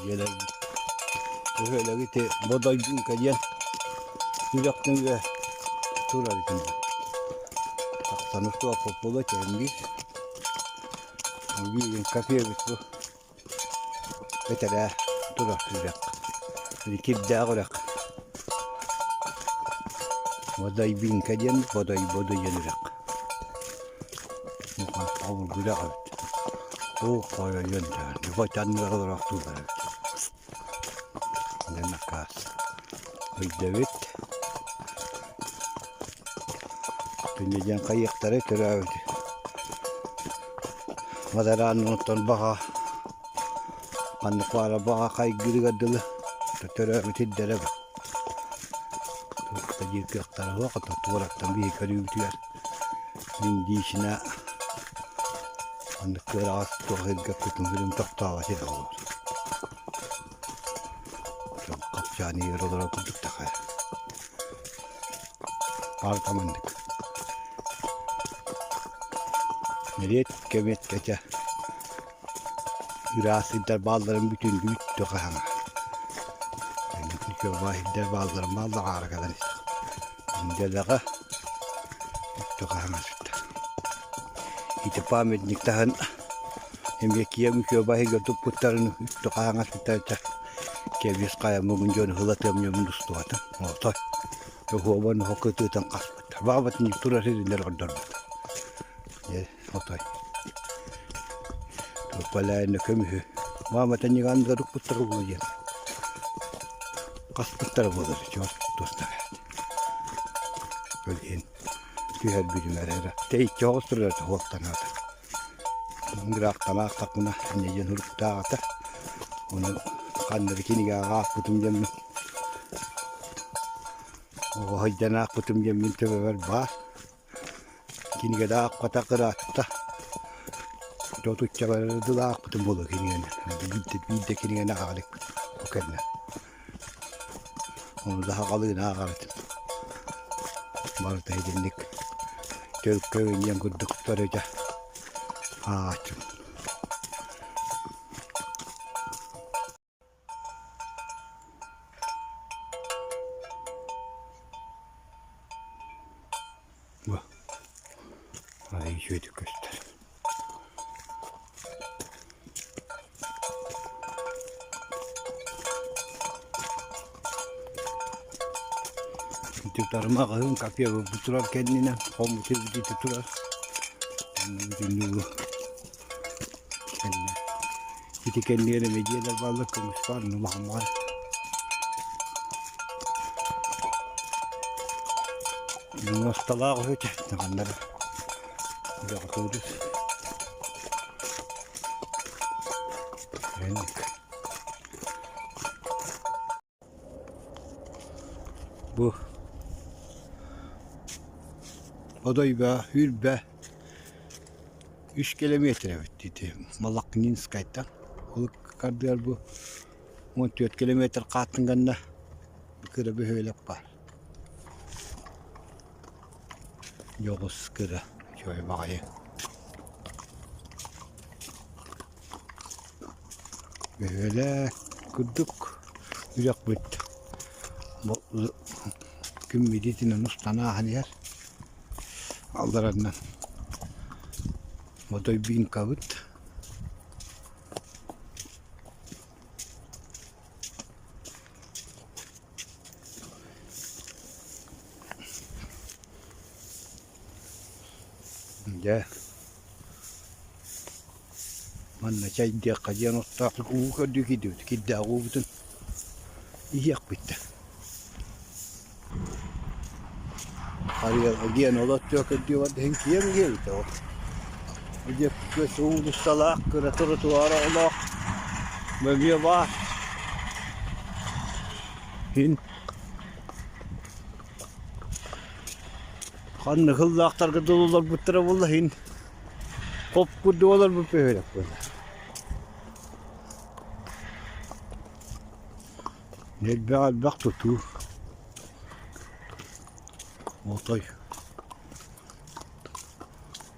Gelen böyle gitti boday gün kayan yürekten ve turar gün. Sanırsız popola kendi bir kafiye bitti. Betele turar yürek. Bir kibde ağırak. Boday gün kayan boday yürek. Mukan avul güle evet. O kaya yönden. Vatandaşlar olarak turar. Demek kas. David. Penjajan kayıkları türevi. Madaran nonton baha. Anlıklara baha kayık giri gadılı. Türevi tiddere bak. Tacir kıyakları vakit tuvaraktan bir hikari ütüler. Indi işine anlıklara az tuğayı kapıtın film tahtava şey olur. Kapçani yer olarak kurduk da kaya. Artamandık. Nereye kemet geçe. Irasıdır bağların bütün gün tokahana. Çünkü vahidler bağların bağlı arkadan işte. İncelaka tokahana sütte. İtipam etnikten emyekiye mükü bahi götüp putlarını tokahana sütte. Kebis kaya mungkin jon hulatem nyum dustu atan. Otoy. Yo hoban hokutu tan kasbat. Babat ni turah rindir odor. Ye otoy. To pala ne kemih. Mama tan ngan garuk putar bujen. Kas putar bujer jor dosta. Ölin. Tüher bilmerere. Tey çostur ta hoktan ata. Ngrak tana takuna ne jen huruk ta ata. Onu kandır kini gak putum jam. Oh hajana putum jam min teber ba. Kini gada kata keratta. Jotu çabar dula putum bolu kini gana. Bidde kini gana alik. Okenna. Onu daha kalına agarat. Marta edindik. Köyün yan kurduk taraca. Açım. Hadi şöyle göster. Tutarma kahın kapıya tutar kendine. Komutu bir tutar. Dünlü kendine. Giti kendine mediyeler balık kılmış var. Numahamar. Mustalah öte. Ne kadar. Yakıyoruz. Bu oday be, hür be 3 kilometre dedi. Malaknin skaytan. Oluk kardiyer bu 14 kilometre katın da kıra bir öyle var. Yokuz kıra. Şöyle bakayım. Böyle kurduk. Yürek bitti. Gün midetinin ustana haliyer. Aldırandan. Motoy bin kavut. Ya. Mana cai dia kajian otak ku kadikit kita aku betul. Iya bitti. Kajian olat çok diyor da hem geldi o. Dia kesuğu salak trotuara Allah. Bagi var. Hin. Kan hıllaktar kadar bu tarafa vallahi. Kop kudular bu böyle böyle. Ne bir baktu tu. Otoy.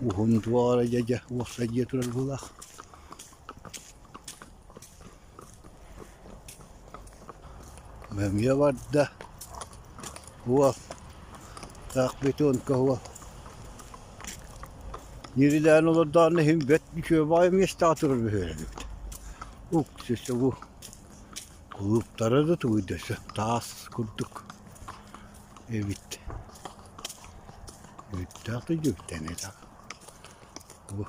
Uhun duara jaja, wah saja tu adalah. Memye var da. Huwa. Tak betonka huwa. Nirilen olur da nehim betli köy bayım yestatırır böyle. İşte bu. Kulüplara da tuyduysa. Tas kurduk. Evet. Evet, tahtı gökten etak. Bu.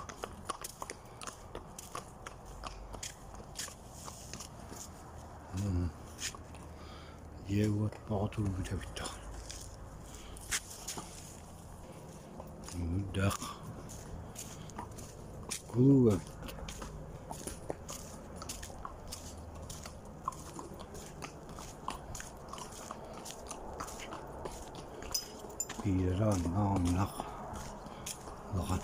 Yevat bağıtır bir de bitti. Müddak. Kuluğa bitti. İran namnak. Bakın.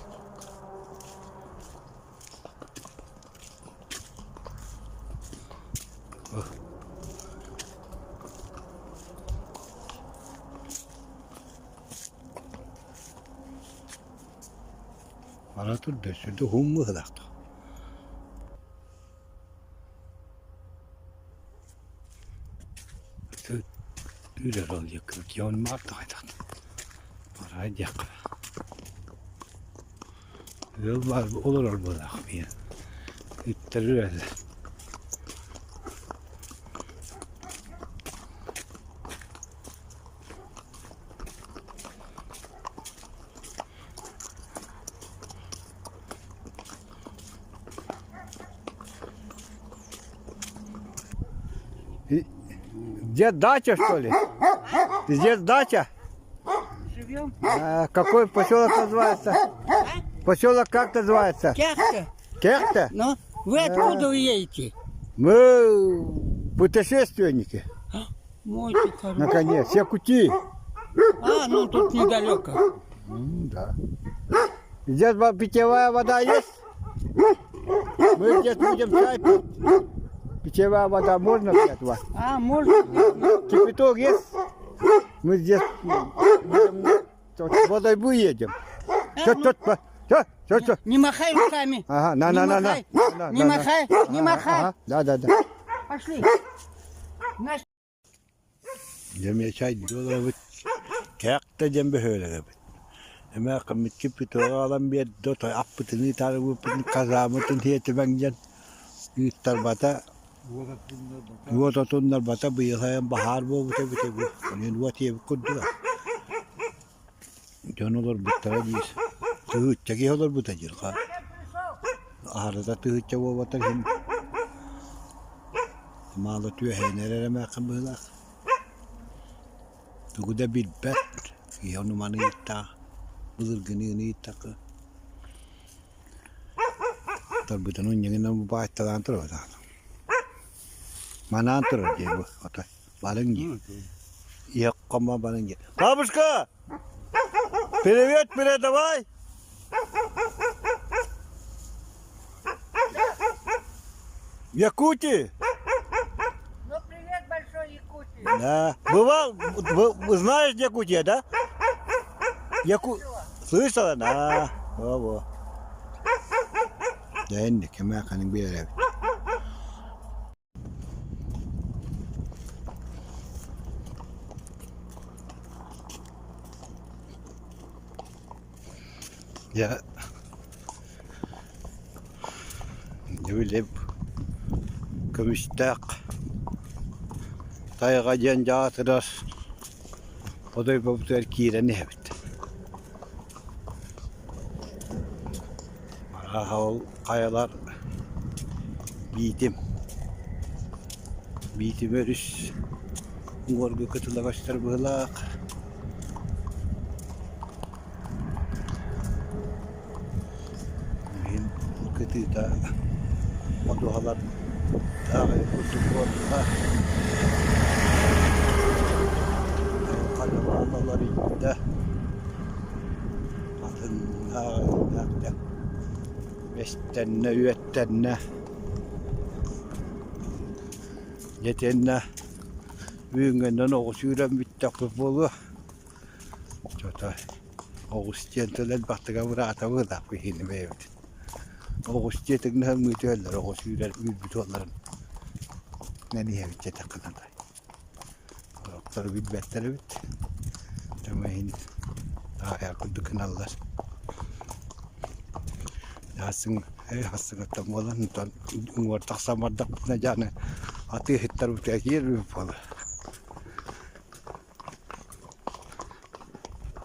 Bana tur desirdi hummu hılaktı. Ürer olacak ki onu martaydı. Parayı yakın. Yol var olur bu da bir. İttirir öyle. Где дача, что ли? Здесь дача? Живем? Какой поселок называется? Поселок как называется? Кяхта. Кехта? Ну, вы откуда вы едете? Мы путешественники. Мойте коров. Наконец, Якутии. Ну тут недалеко. Да. Здесь питьевая вода есть? Мы здесь будем чай пить. Питьевая вода можно пить у вас? Можно? Кипяток есть? Мы здесь будем водой едем. Что? Не махай руками. Ага, Не махай, не махай. Да. Пошли. Cemye çay diyorlar bu kekte cembe öyle gibi. Ama kımıt gibi toğalan bir dotoy appıtını tarı bu pın kazamıtın hiyeti bence yuttar bata Yuvatunlar bata bu yıkayan bahar bu bu. Yani yuvatiye bir kudu. Can olur bu tarafıyız. Tığıt çeki olur bu tacır ka. Arada tığıt çavo batar hem. Malı tüye nereye mekabılar. Tuguda bir bet, yonu manita, budur gini nita ke. Terbitan unjangin nama bahas telantur ada. Mana antur aja bu, atau balenggi. Iya koma balenggi. Babushka, привет, давай. Якутия. Да. Бывал, вы знаешь Якутия, да? Слышала? Да. Во. Да, не, кем kan bir ev. Ya. Nöyle kömüştak. Tayga cenca tırar. O da bu terkiyle ne evet. Ahal kayalar bitim örüş. Ngorgu katıla başlar bıhlak. Benim kötü da moduhalar daha kutu korda. Kayalar içinde. Kadınlar Bestenne, üettenne. Yetenne. Büyüngenden oğuz yürem bittakı bolu. Çota. Oğuz çentelen baktığa vırata vırdak bir hini mevdi. Oğuz çetekne hem müteller, oğuz yürem mübüt onların. Ne niye bitçe takınan da. Tavukları bitbetleri bit. Demeyin. Daha yer kurdu kınallar. Yasın hasın tam olan tan ortak samardak ne canı. Atı hittar utekir bir falan.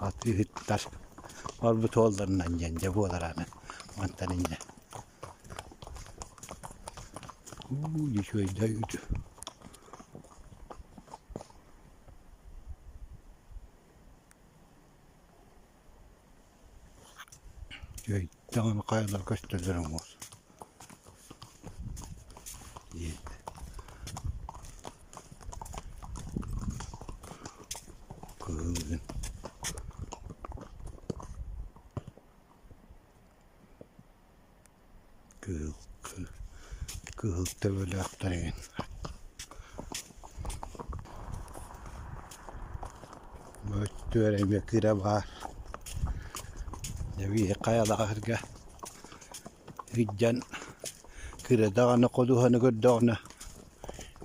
Atı hittar. Var bu tollarından gence bu olarane. Mantanince. Şöyle yürü. Şöyle dağını kayalar gösteririm olsun. İyi. Kızın. Kızılda böyle aktarayım. Möttüöreyim ya kıra var. Ya bir kayalarga. Hiccan. Kıra dağını koduhanı gördüğünü.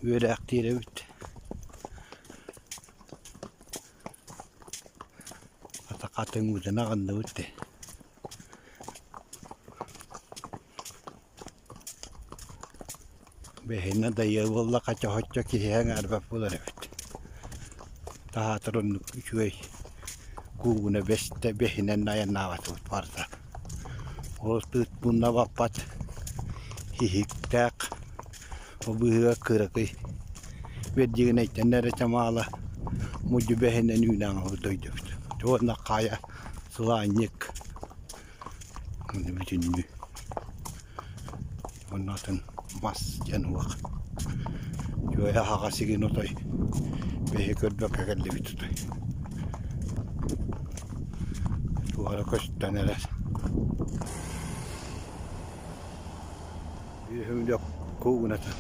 Böyle aktire bitti. Atakatın uzun ağında bitti. Behina da yavrulla kaça hoşça kişiyen arbap bular evet. Daha turun şuy kuğuna beste behinen nayan navat varsa. O tut bunna vapat hihik tak. O büyüğe kırıkı. Ve diğine tenere çamala mucu behinen yunan o doydu. Çoğuna kaya sılanyık. Bunu bütün mü. Ondan mas januak. Joya hakasikin otoy. Vehikot bakakalli vitutoy. Tuolla kostaan eräs. Yhden jo kuunata.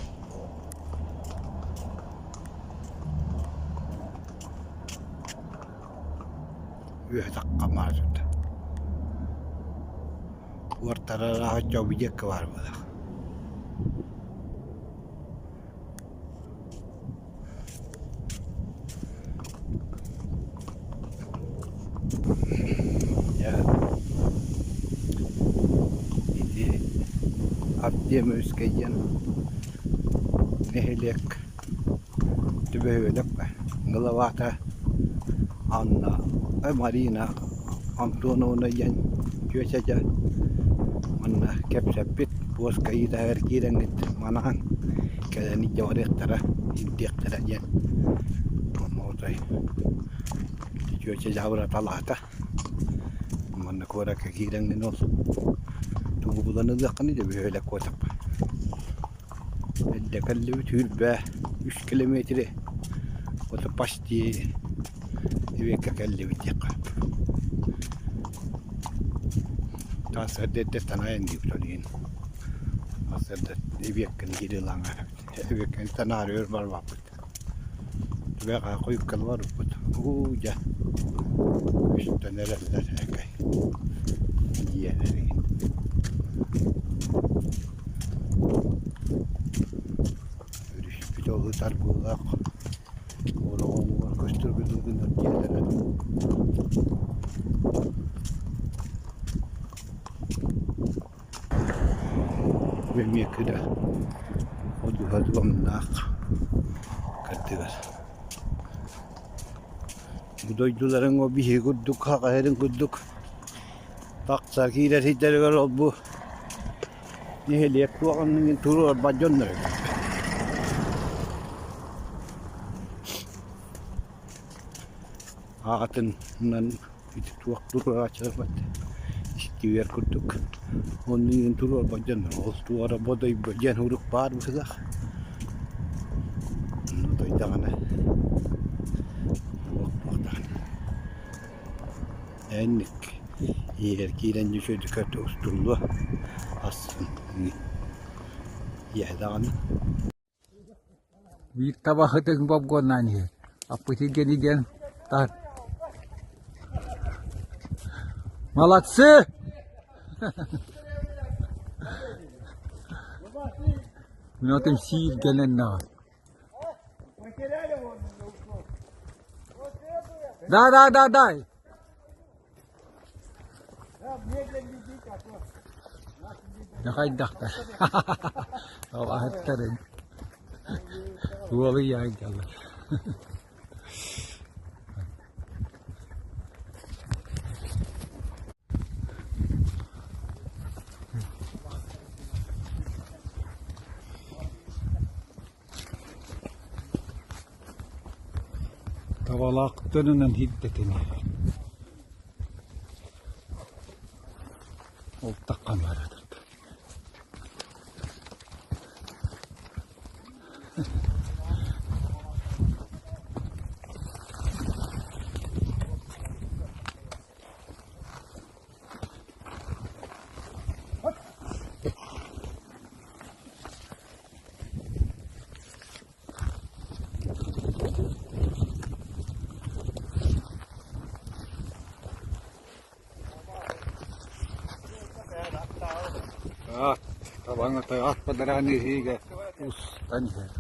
Yhden takkamaa sutta. Vuortara rahat jo viikko varmalla. Abdiye müskeyyen nehelek tübehölek ngalavata anna marina Antonona yen kyösäjä manna kepsäpit puoskaita herkidengit manahan kädeni jorehtara indiaktara yen motai kyösäjä ura talata manna kuorakka kidengin os Tuğbulanı da kanı da böyle koysak. Elde kalli bütün be 3 kilometre. O da pasti eve kalli bütün. Tasarruf et tanayen gibi söyleyeyim. Tasarruf eve kan gidiyorlar. Eve kan tanarıyor var vakit. Ve koyuk kal var bu. Uca. İşte nereler ekay. Yerleri. Yolu tarbuğak oğlan koştur güdüğünden yerlere ve miyekide hadu amnak kattılar bu doyduların o bihi kudduk hakaherin kudduk taksa kiler hitler var bu niheliyek tuğanın turu baconları Atından tuak turun açılmadı. İstiyor kurduk. Onun turun bacan oldu. Arabada bacan huruk var mı kızak? Onu da idana. Bakmadan. Enlik. Yer kiren düşürdü kötü usturlu. Asın. Yahdan. Bir tabak hıtık popcorn nani. Apa sih gini tar. Молодцы! Minotun sihir gelen ne var? Да, дай. Nakaidak. Awahat ka rin. Huwag yan ka lang. Tavalaqtunun hiddetini. Olta kamerada. Tabangan tayo at padarani higa ustan her.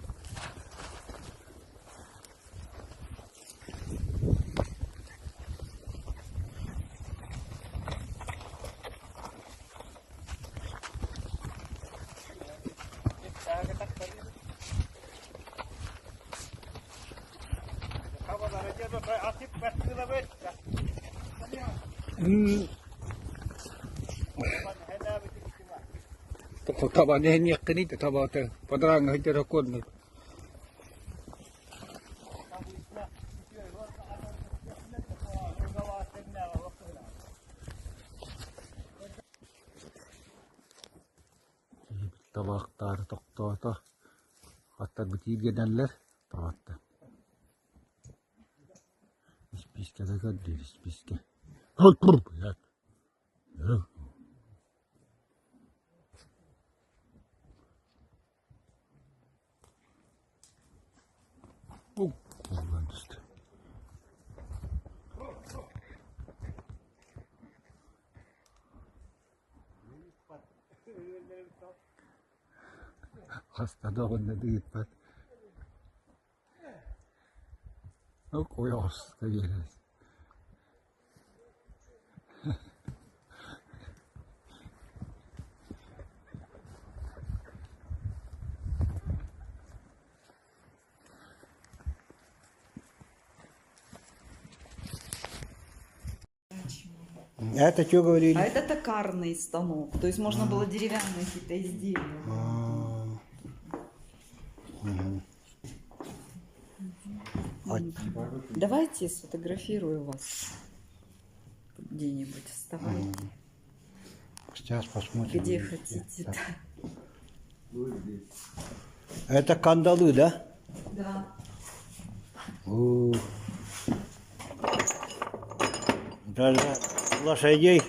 Taban niya kini taban tayo padarang higa rakon. Tabaktar tokto hatta bitigedenler tabatta. Spiske de kadar spiske. Halt ya. Oradan işte. Hasta da onda değil bak. Yok o hasta geliriz. Это что говорили? А это токарный станок. То есть можно было деревянные какие-то изделия. Давайте сфотографирую вас где-нибудь. Вставайте. Сейчас посмотрим. Где хотите. Так. Это кандалы, да? Да. О. Даже лошадей.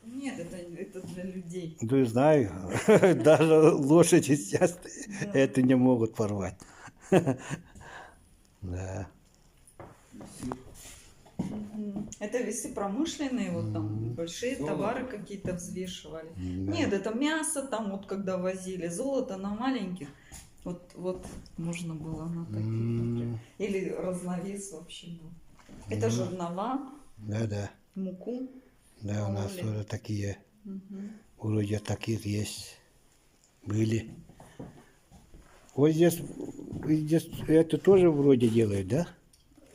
Нет, это для людей. Да, знаю. Даже лошади сейчас это не могут порвать. Да. Это весы промышленные, вот там большие товары какие-то взвешивали. Да. Нет, это мясо там вот когда возили, золото на маленьких. Вот можно было на таких. Например. Или разновес вообще был. Это жернова, Да. муку. Да, у нас Молли. тоже такие, вроде таких есть, были. Вот здесь это тоже вроде делают, да?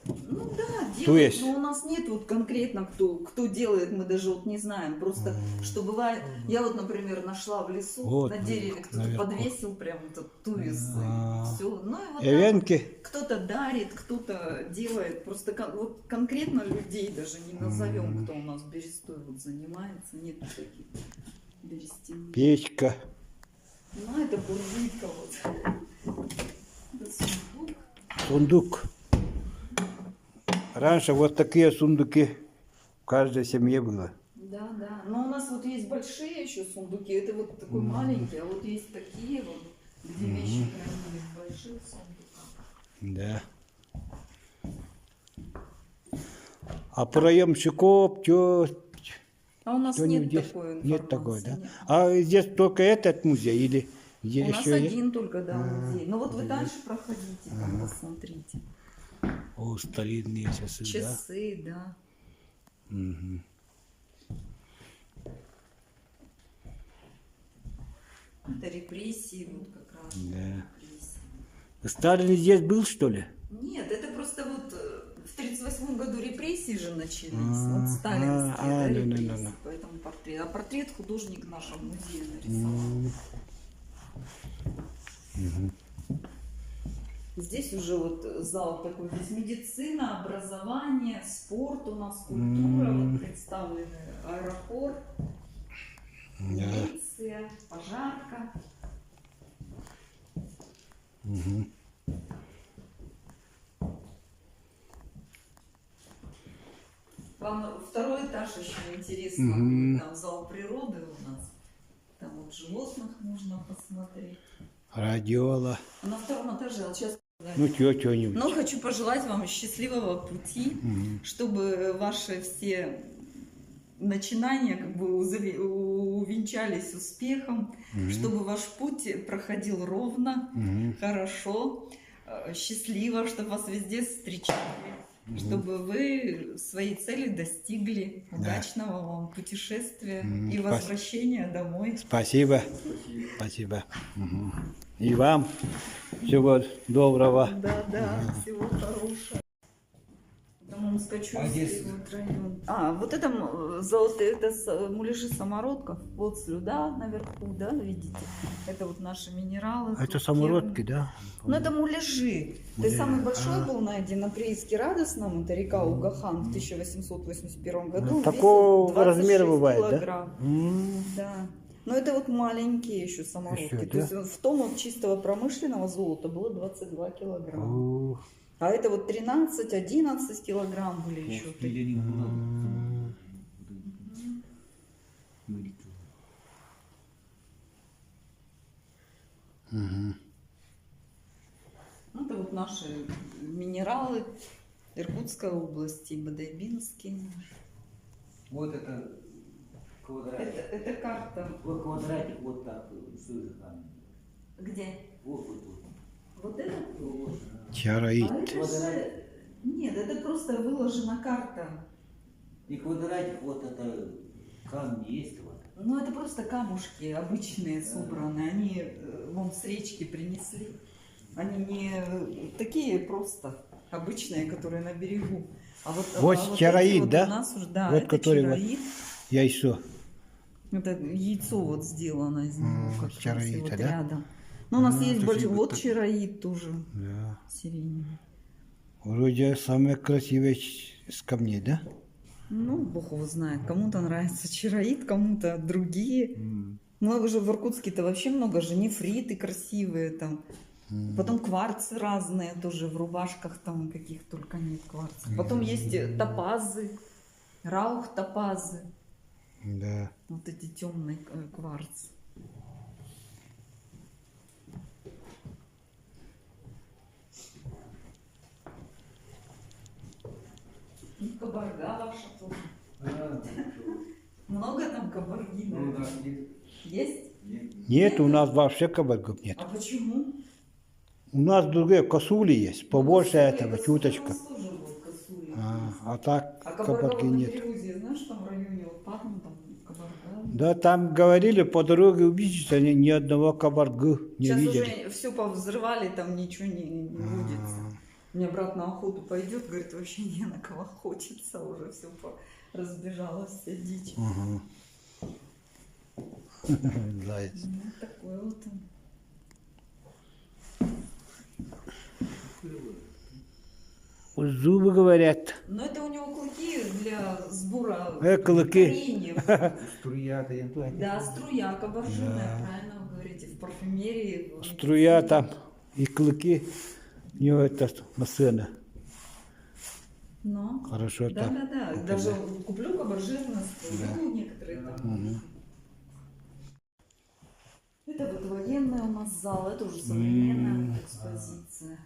Ну да, То делают, есть? но у нас нет вот конкретно кто делает, мы даже вот не знаем. Просто что бывает, я вот, например, нашла в лесу Вот, на дереве, кто-то наверху. подвесил прям этот туис. Все. Ну и вот Эвенки. так кто-то дарит, кто-то делает. Просто вот конкретно людей даже не назовем, кто у нас берестой вот занимается. Нет таких берестяных. Печка. Ну это буржуйка вот. Это сундук. Сундук. Раньше вот такие сундуки в каждой семье было. Да. Но у нас вот есть большие еще сундуки. Это вот такой маленький, а вот есть такие вот, где вещи хранили в больших сундуках. Да. А проемщиков, что А у нас нет здесь? такой Нет такой, да? информации, нет. А здесь только этот музей или здесь У нас еще есть? один только, да, музей. Но вот вы дальше проходите, там посмотрите. О, старинные часы, Часы, да. да? Мгм. Это репрессии, вот как раз. Да. Репрессии. Сталин здесь был, что ли? Нет, это просто вот в 1938 году репрессии же начались. А, Вот сталинские, да, да, репрессии. да, да. Поэтому портрет. А портрет художник в нашем музее нарисовал. Здесь уже вот зал такой, здесь медицина, образование, спорт у нас, культура, вот представлены аэропорт, милиция, пожарка. Вам второй этаж еще интересно, там зал природы у нас, там вот животных можно посмотреть. Радиола. А на втором этаже, вот сейчас. Ну, что-нибудь. Но хочу пожелать вам счастливого пути, чтобы ваши все начинания как бы увенчались успехом, чтобы ваш путь проходил ровно, хорошо, счастливо, чтобы вас везде встречали, чтобы вы своей цели достигли, удачного вам путешествия и возвращения домой. Спасибо. Спасибо. И вам всего доброго. Да, всего хорошего. Потом скачу. Вот это золотые, это муляжи самородков. Вот сюда наверху, да, видите? Это вот наши минералы. Это самородки, да? Ну это муляжи. То есть самый большой был найден на прииске Радостном, это река Угахан в 1881 году. Такого весил 26 размера бывает, килограмм. Да? Да. Но это вот маленькие еще самородки. Еще, То есть в том вот чистого промышленного золота было 22 килограмма. Ух. А это вот 13-11 килограмм были еще. Это вот наши минералы Иркутской области, Бадайбинские. Вот это квадратик. Это карта. Вот квадратик вот так. Где? Вот. Вот это? Чароид. А это же... Нет, это просто выложена карта. И квадратик вот это камни есть вот. Ну это просто камушки обычные собранные. Они вон с речки принесли. Они не такие просто обычные, которые на берегу. А вот чароид, вот да? У нас уже, да, Вот это который чароид. Яйцо. Это яйцо вот сделано из него, как раз, чароид, и вот да? рядом. Ну, у нас есть больше, вот чароид тоже, Да. сиреневый. Вроде самые красивые с камней, да? Ну, бог его знает. Кому-то нравится чароид, кому-то другие. Ну, уже в Иркутске-то вообще много же нефриты красивые там. Потом кварцы разные тоже в рубашках там каких только нет кварцев. Потом есть топазы, раух-топазы. Да. Вот эти темные кварцы. И кабарга ваша тоже. Много там кабарги? Ну, Да? да, нет. Есть? Нет, у нас вообще кабаргов нет. А почему? У нас другие косули есть, побольше Косули, этого, косули, чуточка. у нас тоже вот косули. А так А кабарга кабарги вот на нет. Переузе, знаешь, там в районе вот Патна, там кабарга. Да, там говорили, по дороге увидите, они ни одного кабаргу не Сейчас видели. уже все повзрывали, там ничего не водится. Мне брат на охоту пойдет, говорит, вообще не на кого охотиться, уже все разбежалась, вся дичь. Заяц. Ну, такой вот он. Вот зубы говорят. Но это у него клыки для сбора Клыки. кореньев. Струя-то я тоже. Да, струя кабаржиная, правильно вы говорите, в парфюмерии. Струя там и клыки. У него это машина. Но. Хорошо Да, там. да, да. Даже куплю кабаржирную струю, некоторые там. Это вот военный у нас зал, это уже современная экспозиция.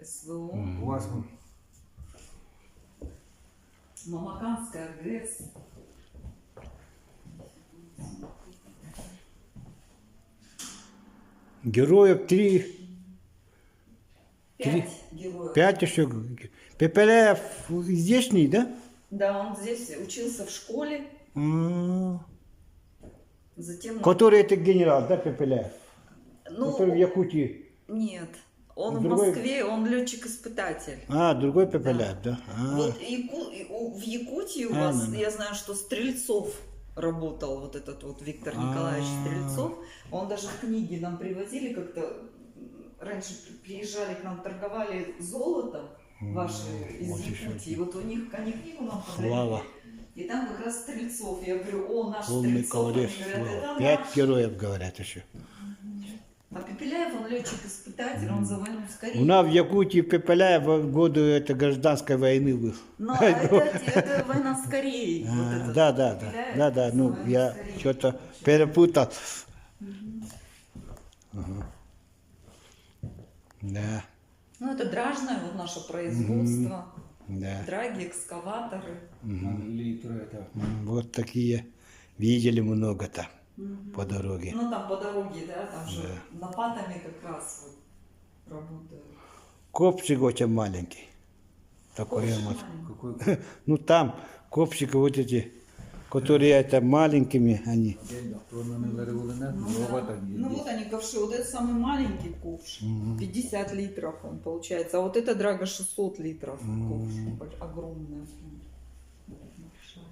СВО. У вас вот Мамаканская ГЭС. Героев 3. 5 героев. года. 5 еще. Пепеляев здешний, да? Да, он здесь учился в школе, М. затем... Который это генерал, да, Пепеляев? Ну, Который в Якутии. нет, он в Другой- Москве, он летчик-испытатель. А, другой Пепеляев, да. А. Вот в Якутии у вас, да. я знаю, что Стрельцов работал, вот этот вот Виктор Николаевич Стрельцов. Он даже книги нам привозили как-то. Раньше приезжали к нам, торговали золотом ваши из вот еще Якутии. Вот у них, они книгу нам Слава. подарили. И там как раз Стрельцов. Я говорю, о, наш Полный Стрельцов. Они колодец. говорят, это 5 наш. героев, говорят еще. А Пепеляев, он летчик-испытатель, он за войну с У Кореей. нас в Якутии Пепеляев в годы это гражданской войны был. Но это война с Кореей. вот А, этот да, да, Пепеляев, да, да, ну война с я Кореей. что-то перепутал. Ага. Да, Ну, это дражное вот наше производство. да. Драги, экскаваторы. Литр это. Вот такие видели много там по дороге. Ну, там по дороге, да, там же лопатами как раз вот работают. Копчик очень маленький. Такой Очень вот. маленький. Какой Ну там копчики вот эти, которые это маленькими, они. тоннелері були не? Ну, вот они ковши. Вот это самый маленький ковш. 50 литров он получается. А вот это драга 600 литров ковш. Огромная. Большая.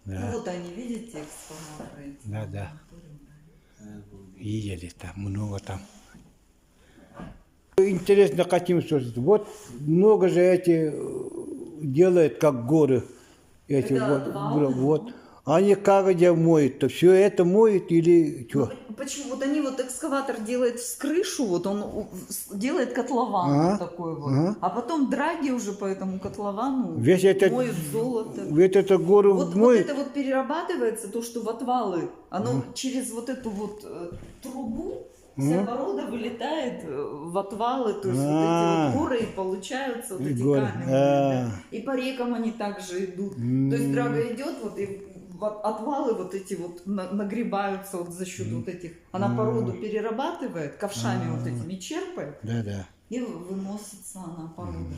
Ну, Да, вот они, видите, экспонаты эти. да, да. Видели там, много там. Интересно хотим спросить. Вот много же эти делают, как горы. Эти Это вот, отвалы? вот. Они как где моют-то? Все это моют или что? Почему? Вот они вот экскаватор делает с крышу, вот он делает котлован Ага, вот такой вот. ага. А потом драги уже по этому котловану Весь этот- моют золото. Ведь это гору Вот моют? это вот перерабатывается, то, что в отвалы, оно через вот эту вот трубу, вся порода вылетает в отвалы, то есть вот эти вот горы и получаются вот эти Горы, камни. а. Да. И по рекам они также идут. То есть драга идет, вот и отвалы вот эти вот нагребаются вот за счет вот этих. Она породу перерабатывает, ковшами вот этими черпает, Да, да. и выносится она порода.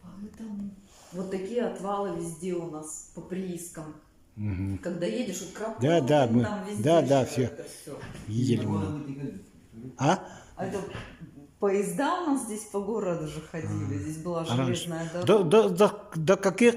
Поэтому вот такие отвалы везде у нас по приискам. Мгм. Когда едешь, вот Краков, Да, да, мы- там везде да, да, же все. это всё. Видели много. А? А это поезда у нас здесь по городу же ходили. Здесь была железная дорога. До каких?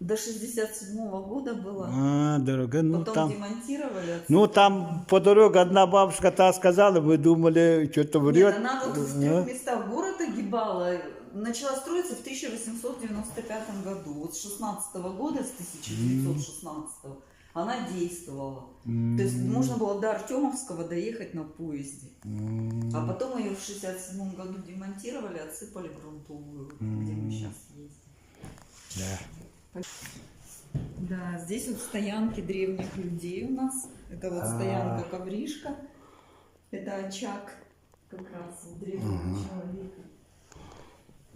До 67-го года было. А, дорога, ну Потом там. демонтировали. отсюда. Ну там по дороге одна бабушка та сказала, мы думали, что-то Нет, врет. она вот в 3 местах город огибала. Начала строиться в 1895 году. Вот с 16 года, с 1916 она действовала. То есть можно было до Артемовского доехать на поезде. А потом ее в 67 году демонтировали, отсыпали грунтовую, где мы сейчас ездим. Да. Да, здесь вот стоянки древних людей у нас. Это вот стоянка Ковришка. Это очаг как раз вот древнего человека.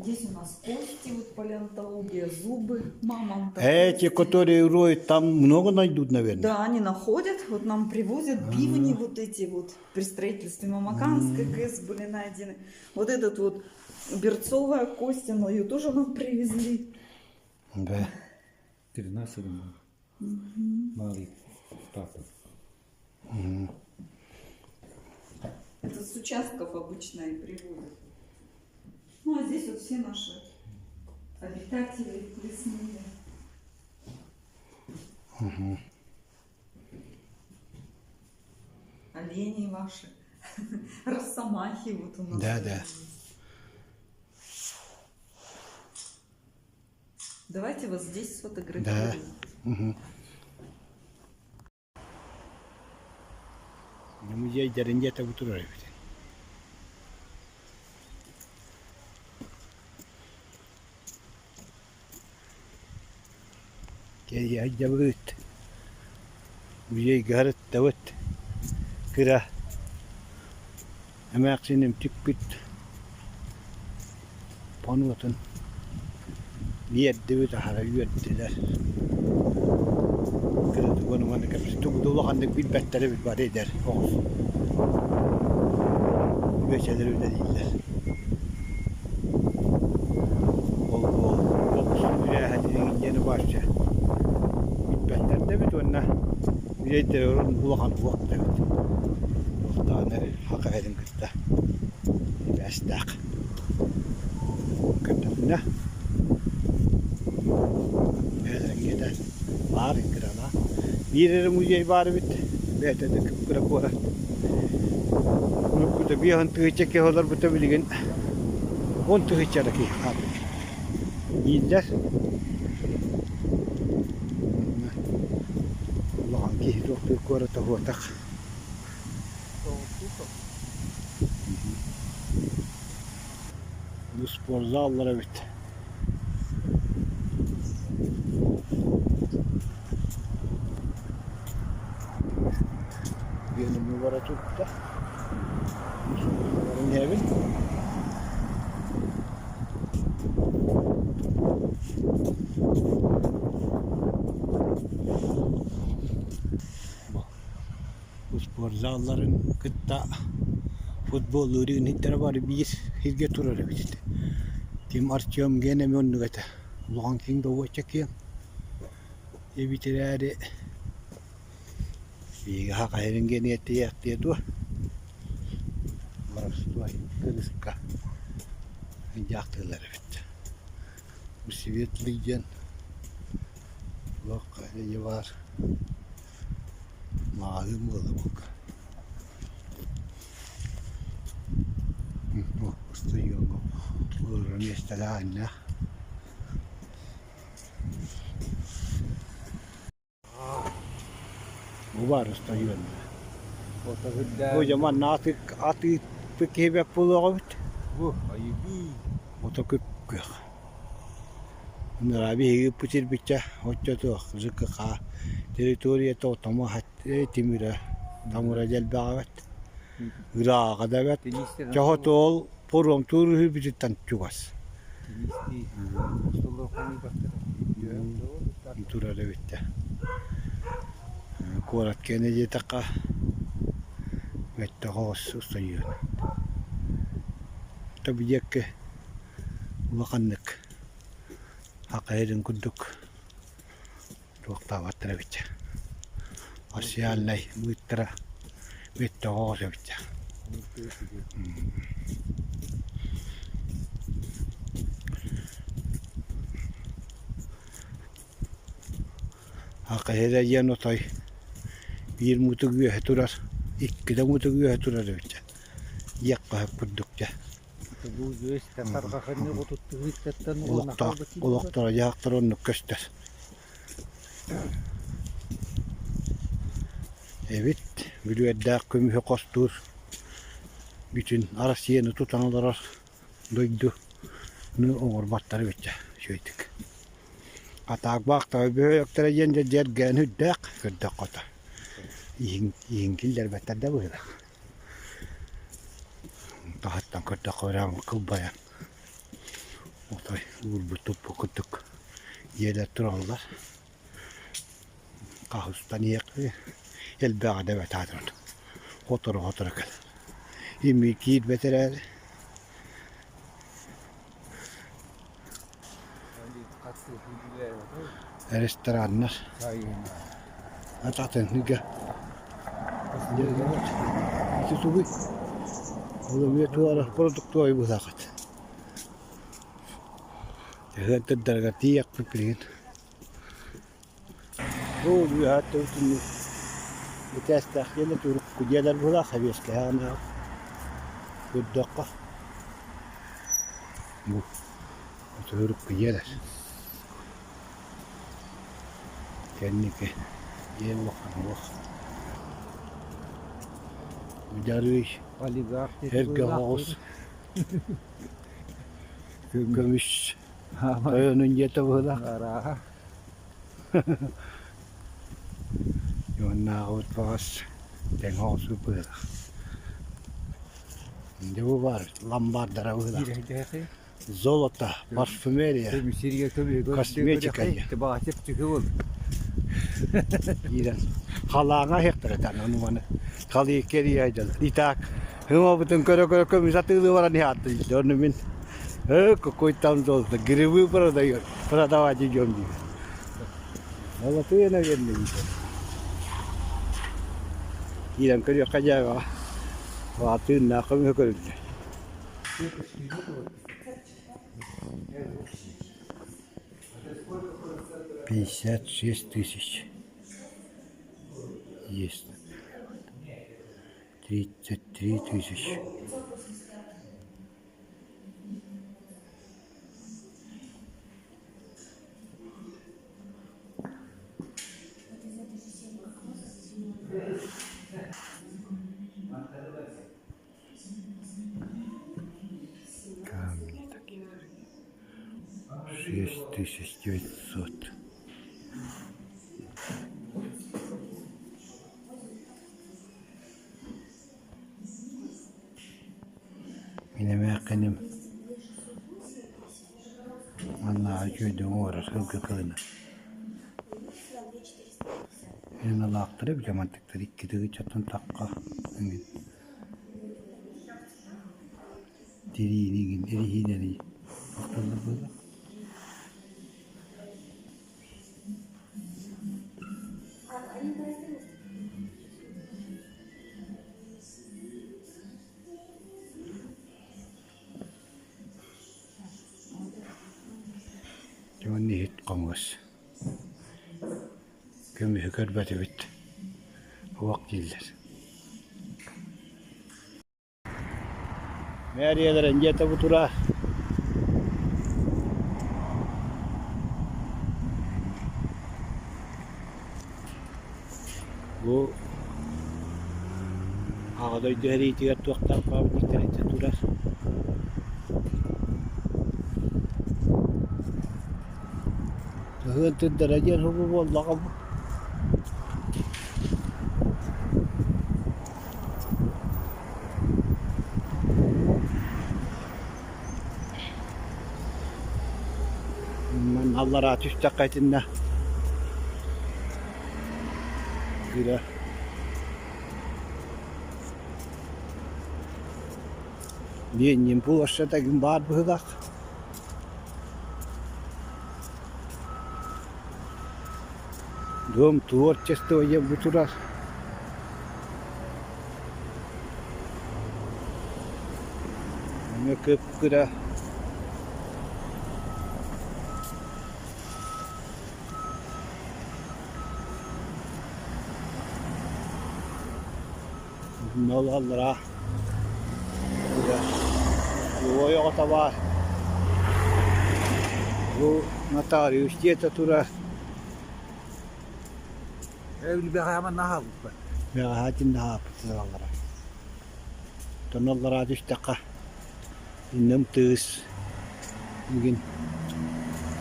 Здесь у нас кости, вот палеонтология, зубы мамонта. Эти, которые роют, там много найдут, наверное. Да, они находят, вот нам привозят бивни вот эти вот при строительстве Мамаканской ГЭС были найдены. Вот этот вот берцовая кость, но ее тоже нам привезли. Да. 13 малий папа. Это с участков обычно и привозят. Ну, а здесь вот все наши обитатели лесные. Олени ваши, росомахи вот у нас. Да, да. Давайте вот здесь сфотографируем. Музей Дерендета Бутураев. كي عجبت وجاي قهرت توت كرا أما أقسم تكبت بانوتن بيد دوت حريات تدار كرا وانا كبس تقول عندك بيت بتلف بعدين دار خوف بيش هذا الذي Müzeyleri onun ulakan vakti. Vaktane haka edin kıtta. Bestak. Kıtta ne? Beden gider. Var inkirana. Bir yere müzey var bit. Beden de kıpkıra kora. Bunu da bir hantı çekke olar bu tabi ligin. On tı çaraki abi. İyiler. Allah'ın ki doktor kora ta hotak. Bu spor zallara bit. Bir numara tuttu. Ne evin? Bu spor zalların kıtta futbolların hitleri var bir hizge turarı bitti. Kim arçıyorum gene mi onu gata. Ulan kim de o çekeyim. Bitirari. Bir haka yerin gene yetiye diye Marasıvay kırıska. Yaktılar bitti. Bu sivetliğin vakayı var. Malum oldu bak. Bu usta yok. Buranın isteğine. Bu var usta yok. Kocaman atı peki hep buluyor. Bu ayıbı. Otoküp. Bunlar abi putir biçe hocato zıkka teritoriye to tama hat timira tamura gel bağat. Gra kadavet. Çahotol porom tur bitan çugas. Tura revitte. Korat kenece taka. Vette hos ustayın. Tabi yekke vakanlık. Hakayırın kunduk. Tuokta vattara bitte. Asyallay muittara. Vette hos bitte. Hakayıra yanotay. Bir mutu güye turar. İki de mutu güye turar bitte. Yakka kundukça. Bu göster tarkakını kututtu hüktetten Ulakta yaktır onu göster. Evet, videoda kömühe kostur. Bütün arasiyeni tutanlar doydu. Ne olur batları bitti. Şöydik. Atak bakta büyüktere yenge jergen hüddek hüddek kota. İngiller beterde böyle. Tahattan kota koran kılbayan. Otay vurbu topu kutuk. Yerler turallar. Kahustan yekli. Elbeğe de betadron. Hotoru kal. İmmi kiit betere. Restoranlar. Ataten niga. İki tubi. Oğlum yetuara produktu bu sakat. Hanta dargati yak pipilin. Bu hatta utun. Bitastakhila turuk kujalar bula khabis kana. Kuddaqa. Bu. Turuk kujalar. Kendike yer vakan vak. Müdarriş. oligark Herge ağız. Gömüş. Köyünün yeti bula. Ara. Yonna ağız bağız. Den ağızı bula. Ne bu var? Lambardara bula. Zolota, parfümeriya. Müsiriye tabii. Kosmetika ya. Bahçep çıkıyor. İran. Halana hektar eden onu bana. Kalı keriye aydalar. İtak. Hıma bütün köre kömüsatı var ne hattı. Onu min. Koytan doldu. Gribi burada yok. Burada vacı gömdü. Ama tu yana geldi. İrem körüyor kacağı. Vaatın nakım körüyor. 56 000. Есть. 33 000. Камни такие. 6900. Yine benim anna köyden uğrar hılgı kılını. Yine lağıktırı bile mantıkları iki dığı çatın takka. Diriğini erihileri. Bakıldı böyle. Cuman nihit kongus. Kömü hükür batı bitti. Vakti değiller. Meriyeler encete bu tura. Bu ağda deri tiga tuakta pabrik terite tura. Tahıl derece hubu vallahi bu. Allah rahat üstte kaytında. Güle. Benim bu aşağıda gün var bu hıdak. Dom tворчество є в турах. Ми кипкира. Nollara. Bu yolda var. Bu notarius diyete tura. Evli bir hayvan naha bu. Ya hacin naha pıtıralara. Tonollara düşteka. İnnem tığız. Bugün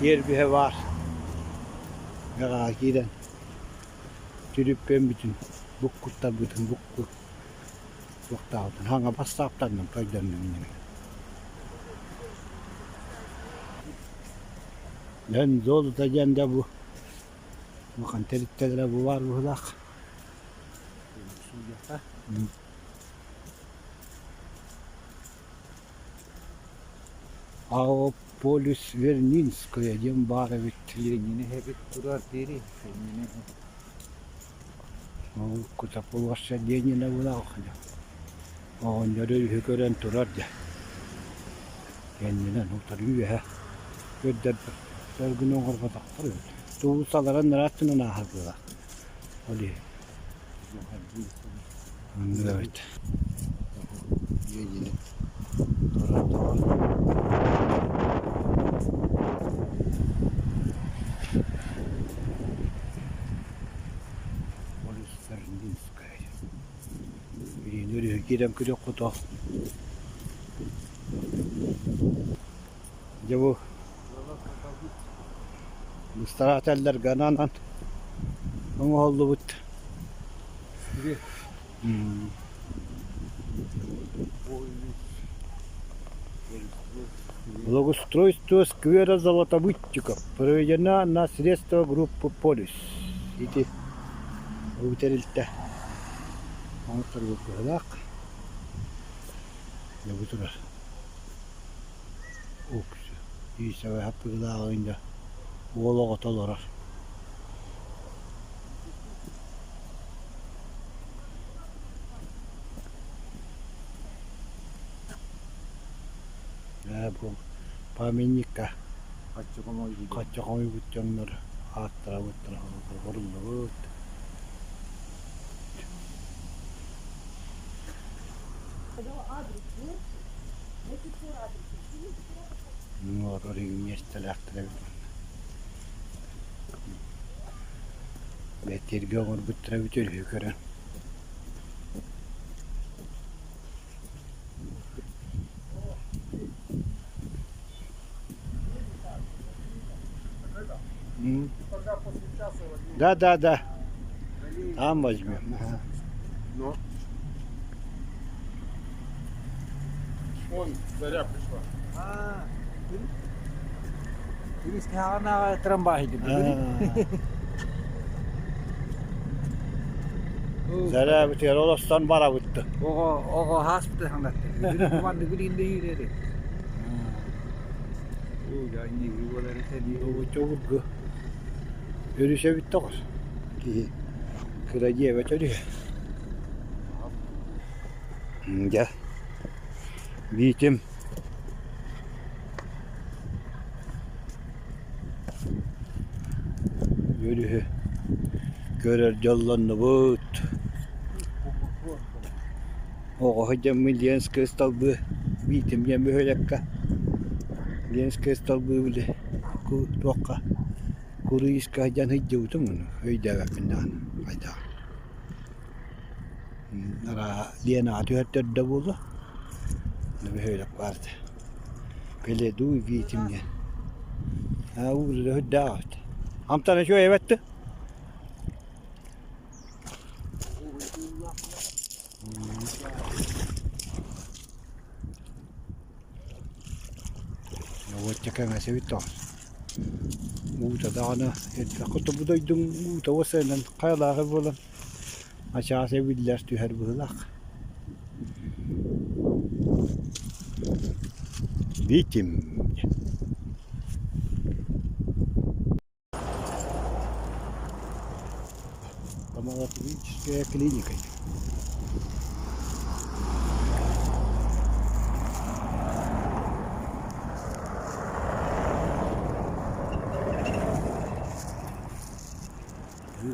yer bir var. Ya giden. Türüppen bütün. Bukkutta bütün bukku. Buktağıdan. Hanga bastaptan paydanın. Ben zolu da yanda bu. Bakın terikteler bu var bu lak. А полюс Вернинская, Дембарович. Yine hep durar deri. Куда полоса Ленина вылахали. Он дөрөй хөкөрөн турар да. Kendine notarıyor. Gönder sörgün oğurga taktırıyor. Tuğusaların rahatını nahardılar. Öyle. Evet. Yine turar da. Nereye giden kırık kutu. Ya bu müstarateller gananan ama oldu bu. Благоустройство сквера Золотовыттиков проведена на средства группы «Полюс». Эти вытерильте. Монстр выпадак. Я вытурар. Оксы. И савай хаппыгдагы инде. Олого толорар. bu pamennikka Kaççı komoy gibi. kaçça koy bütçenler attıra vuruldu. Orada üniversiteler Beterge olur bütüre bütür hüküren. Да. Там возьмем. Ага. Ну. Вон, заря пришла. Birisi hana tramvay gibi. Zara bütür olastan bara bitti. O hastı hanat. Bir kumandı birinde yürüdü. O ya ne yuvaları tedi. O çok bu. Yürüyüşe bitti kız. Ki kıracıya götürüyor. Gel. Bitim. Yürü. Görer canlandı bud. O hocam milyon kristal bu. Bitim yem böyleka. Milyon kristal bu bile. Ku toka. Kuru iska jan hijau tu mun. Höyde pindahan. Hayda. Nara dia na tu hatta dabulu. Nabi höylek vardı. Pele du bitim ya. Ha uğurda hüdda. Amtana şu evetti. Wajahkan ngasih itu. Muda dana. Aku tu budai dung muda wasanan kaya bulan. Aşağı sevildiler tüher bulak. Bitim. Стоматологическая клиника.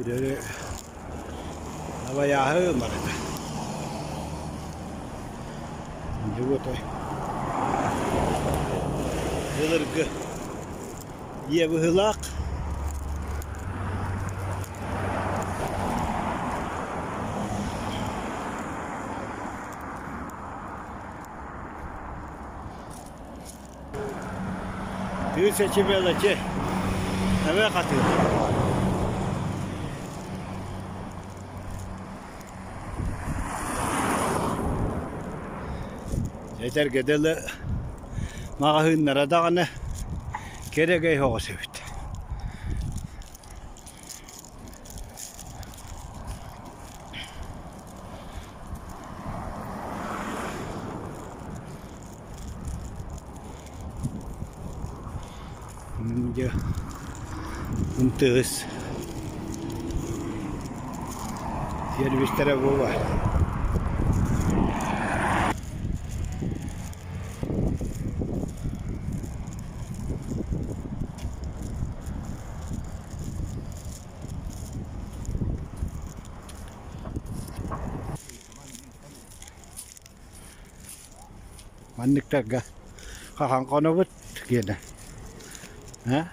Böyle havaya hırmadı. Şimdi bu da hılırgı. Ye bu hılak. Bir seçimlerle ki eve katıyor. Yeter gedeli mağahınlara dağını gereği hoğu sevdi. Giờ untus yer bistara bova manik taga kakang kono bet gini. Ha?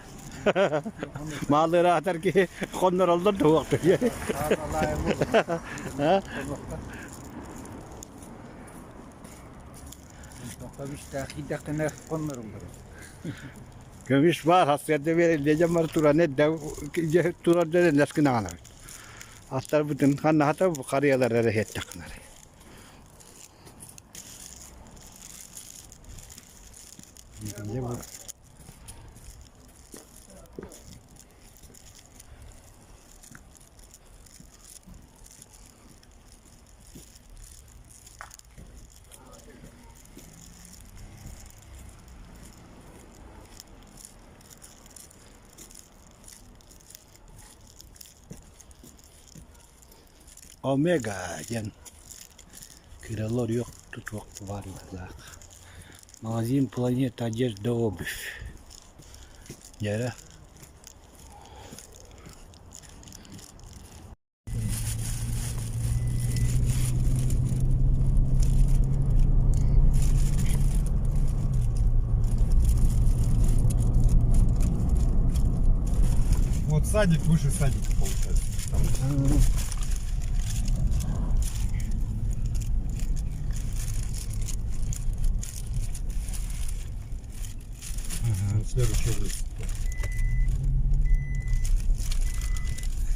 Malları atar ki konlar oldu da vakti. Ha? Tabii işte hidakına konmurum. Gömüş var hasrette verilecek var tura ne de tura da neskin ağlar. Astar bütün kanna hatta bu kariyalara rehet takınlar. Ne bu? Omega yan. Kira lor yok tutuak var lah. Магазин Планета одежда обувь. Яра. Вот садик, выше садика получается. Там. Вот следующий улица.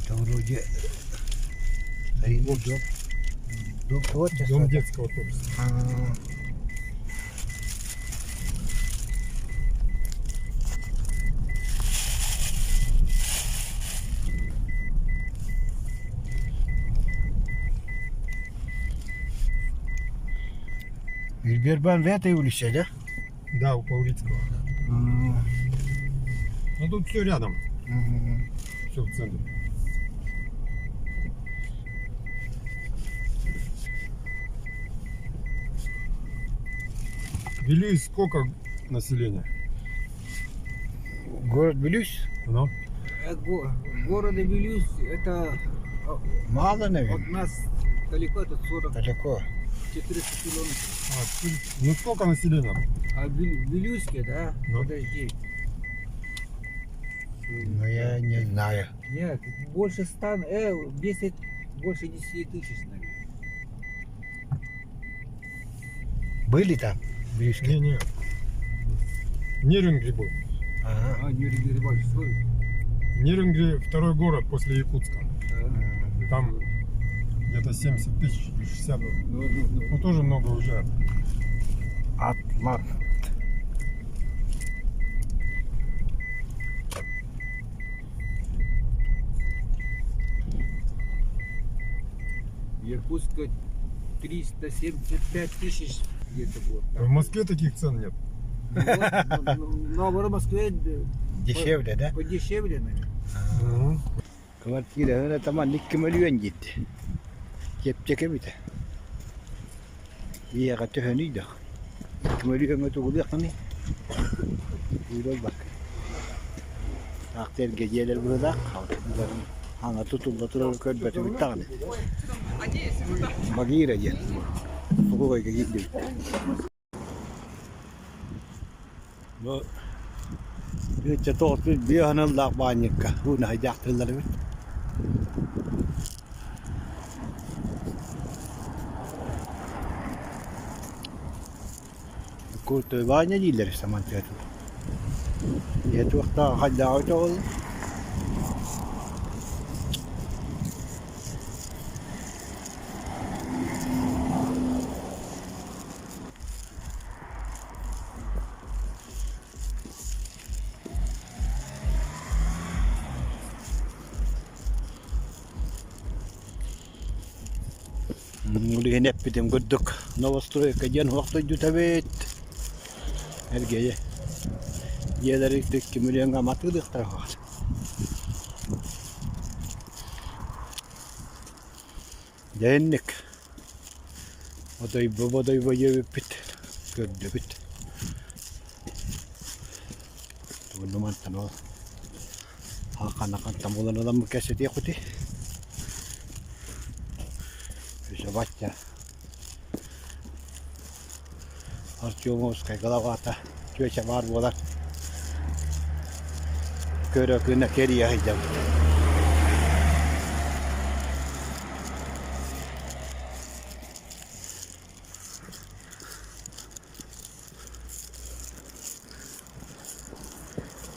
Это вроде дом. Дом творчества. Дом детского творчества. Ильбербан в этой улице, да? Да, у Павлицкого. Ну тут все рядом. Все в центре. Вилюйск сколько населения? Город Белюсь? Ну? Города Вилюйск, это Мало, от наверное. нас далеко, это 40-400 Далеко. километров. Ну сколько населения? А в Вилюйске, да? Ну. Подожди. Но я не знаю. Нет, больше 100, 10, больше 10 тысяч, наверное. Были там? в Белюске? Не. Нерюнгри был. Ага. А, Нюрнберг, что? Нерюнгри второй город после Якутска. Да. Там где-то 70 тысяч, 60. Ну. Ну тоже много уезжают. Атлант. Якутска 375 тысяч где-то вот. В Москве таких цен нет. Ну, а в Москве Дешевле, да? подешевле, наверное. Мгм. Kvartira öyle tamam 2 milyon gitti. Kepçeke bir de. İyi katı hönüydü. 2 milyon ötü oluyor hani. Buyurun bak. Akter geceler burada kaldı. Hana tutuldu durur körbeti bir tane. Bagire gel. Bu koyga gitti. Bu bir çato bir hanal lak banyakka. Bu ne yaktırlar mı? Kurtu banyak jiler sama tu. Ya tu waktu ada itu. Muli hep bitim guduk. Novostroy kajian waktu jutabet. Ergeye. Yerleri tek milyon gamatı da tarafı. Yennik. Oday boyu bit. Gördü bit. Bunu mantan o. Hakan tamulan adam keseti yakuti. Bisa baca. Artiomos kayak galawata. Cuaca var bola. Köre kena keriya hijau.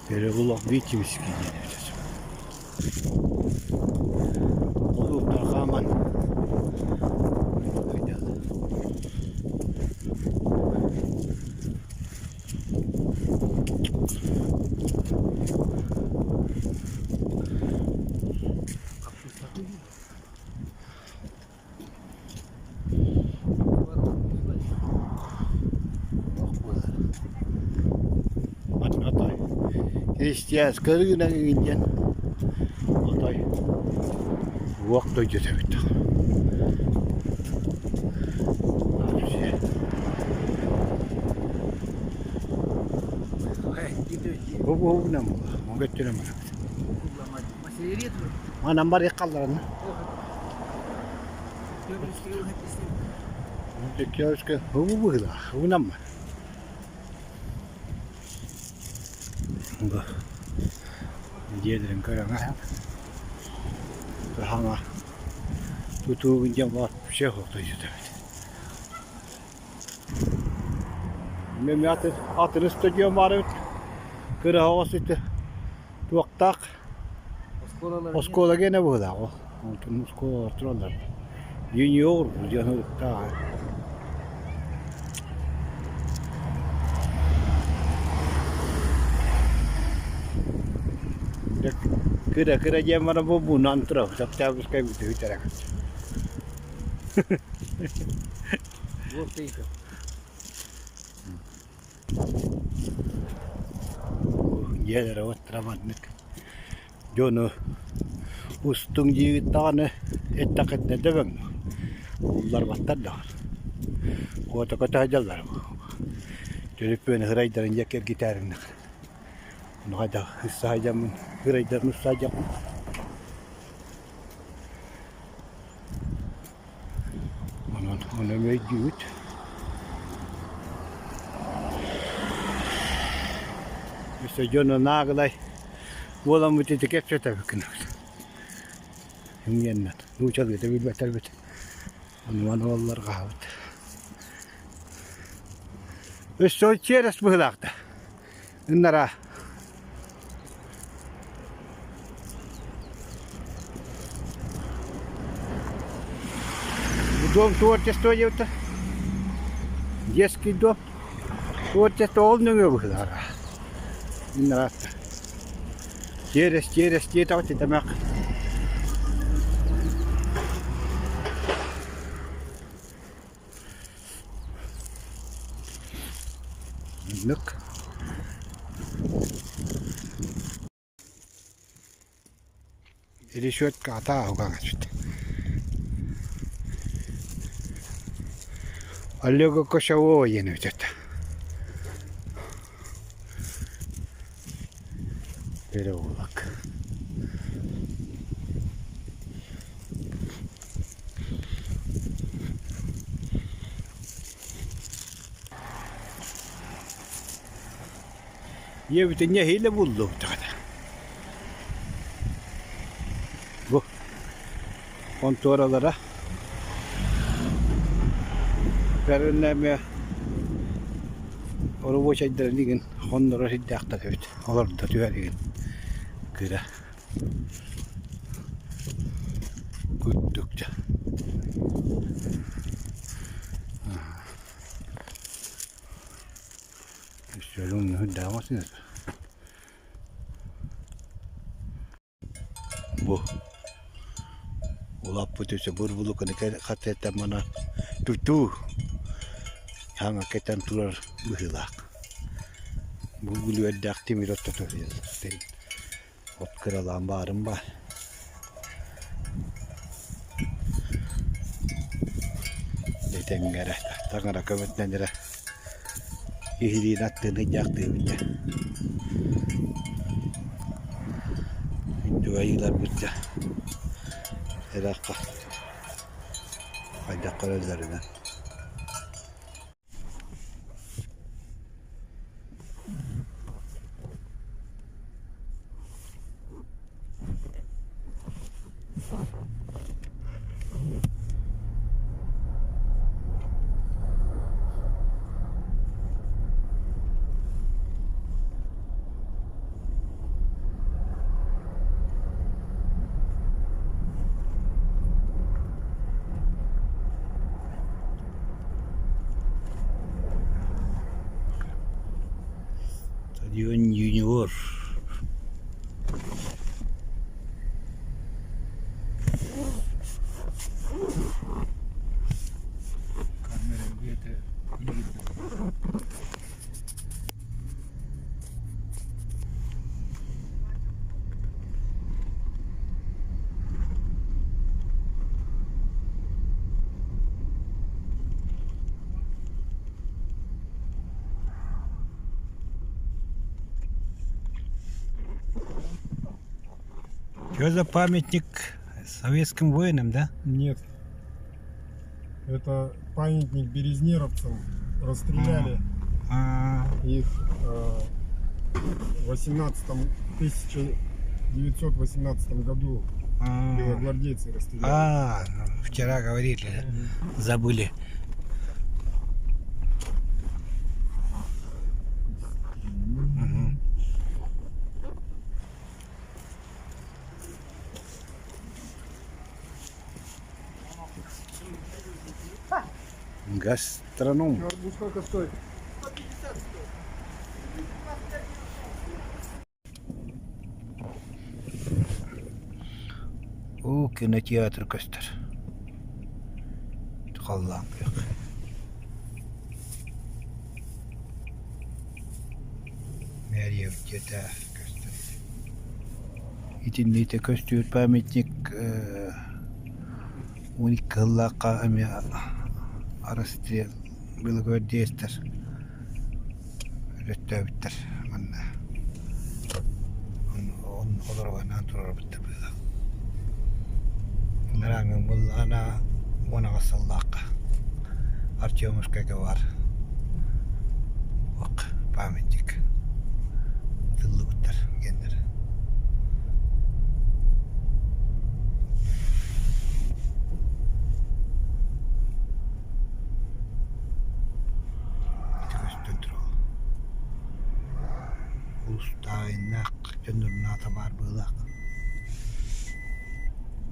Köre ulak biçimiz gidiyor. Olur takaman. Hristiyan kırgına gideceksin. Atay. Vakti gidiyor. bu ne mi? O götüremem. Массирирует. Anam var yakallarını. Dikiyoruz ki bu da. Bu ne mi? Bu. Diyelim körene. Hanga. Tutu ince var bir şey oldu işte. Mehmet atın stüdyo var. Kırı havası işte. Tuaktak. Oskola gene bu da o. Onun oskola troller. Junior junior ta. Kira jam mana bu nantra. Setiap sekali itu cara. Вот ты их. Jeder wat tramat. Jono ustung jiwitane ettakat ne devem. Bunlar battar. Kota hajallar. Telefon hıraydarın yakır gitarını. Onu hada hissayacağım. Hıraydarını hissayacağım. Onu mevcut. İşte Jono naglay. Volam müthiş kepçe tabii ki. Himyenler. Luçal gibi bir beter bit. Onu vallar kahvet. Üstü çeres bıhlakta. Bunlara. Bu dom tuğurta stoyuyor da. Yeski dom. Tuğurta stoğulmuyor bıhlara. Bunlara. Çeres çeres demek. Look. Ini shoot kata hoga ngachut. Algo ko shawo yene jata. Pero bak. Ye bitenya hile buldu tada. Bu kontoralara perinleme orubo çaydıran Honduras iddiakta evet. Olur da tüyerigen. Kıra. Kuttukça. İşte onun hüddamasınız. Bu. Ulap putih seburu kan kata mana tutu. Hanga ketan tular buhilak. Bu bulu edak timirot tutorial. Ot keralam bareng bah. Detengara, tangara kamet nandera. Ihri natte nejak tebja. Itu aylar butja. Eraka. Ayda qarallardan. Stadion Junior. Камера где-то не видно. Что за памятник советским воинам, да? Нет. Это памятник березнеровцам. Расстреляли их в 1918 году. Белогвардейцы расстреляли. Ну, вчера говорили, забыли. Мгм. Гастроном. Сколько стоит? О, кинотеатр Костер. Халлам. Мәрия өтеді Костер. Итиннейте Костер памятник 12 хыллаққа әме арастрел белогвардейстер. Рөттәбіттер. Он оларға тұрар бітті бұйда. Нравим был она моногасаллака. Артемушка говор. Ок, памятник. Тыллыбыттар гендер. Көстен тұрал. Улустайнақ, жөндірін аты бар бұлақ.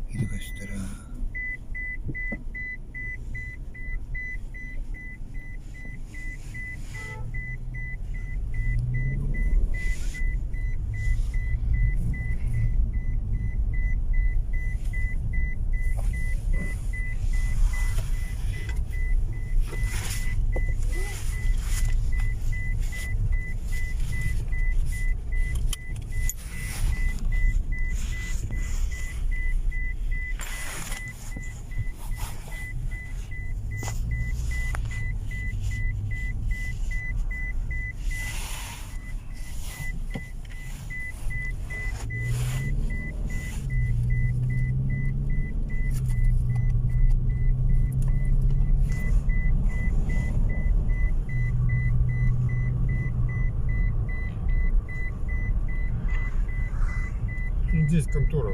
Иди göstere. Здесь контора.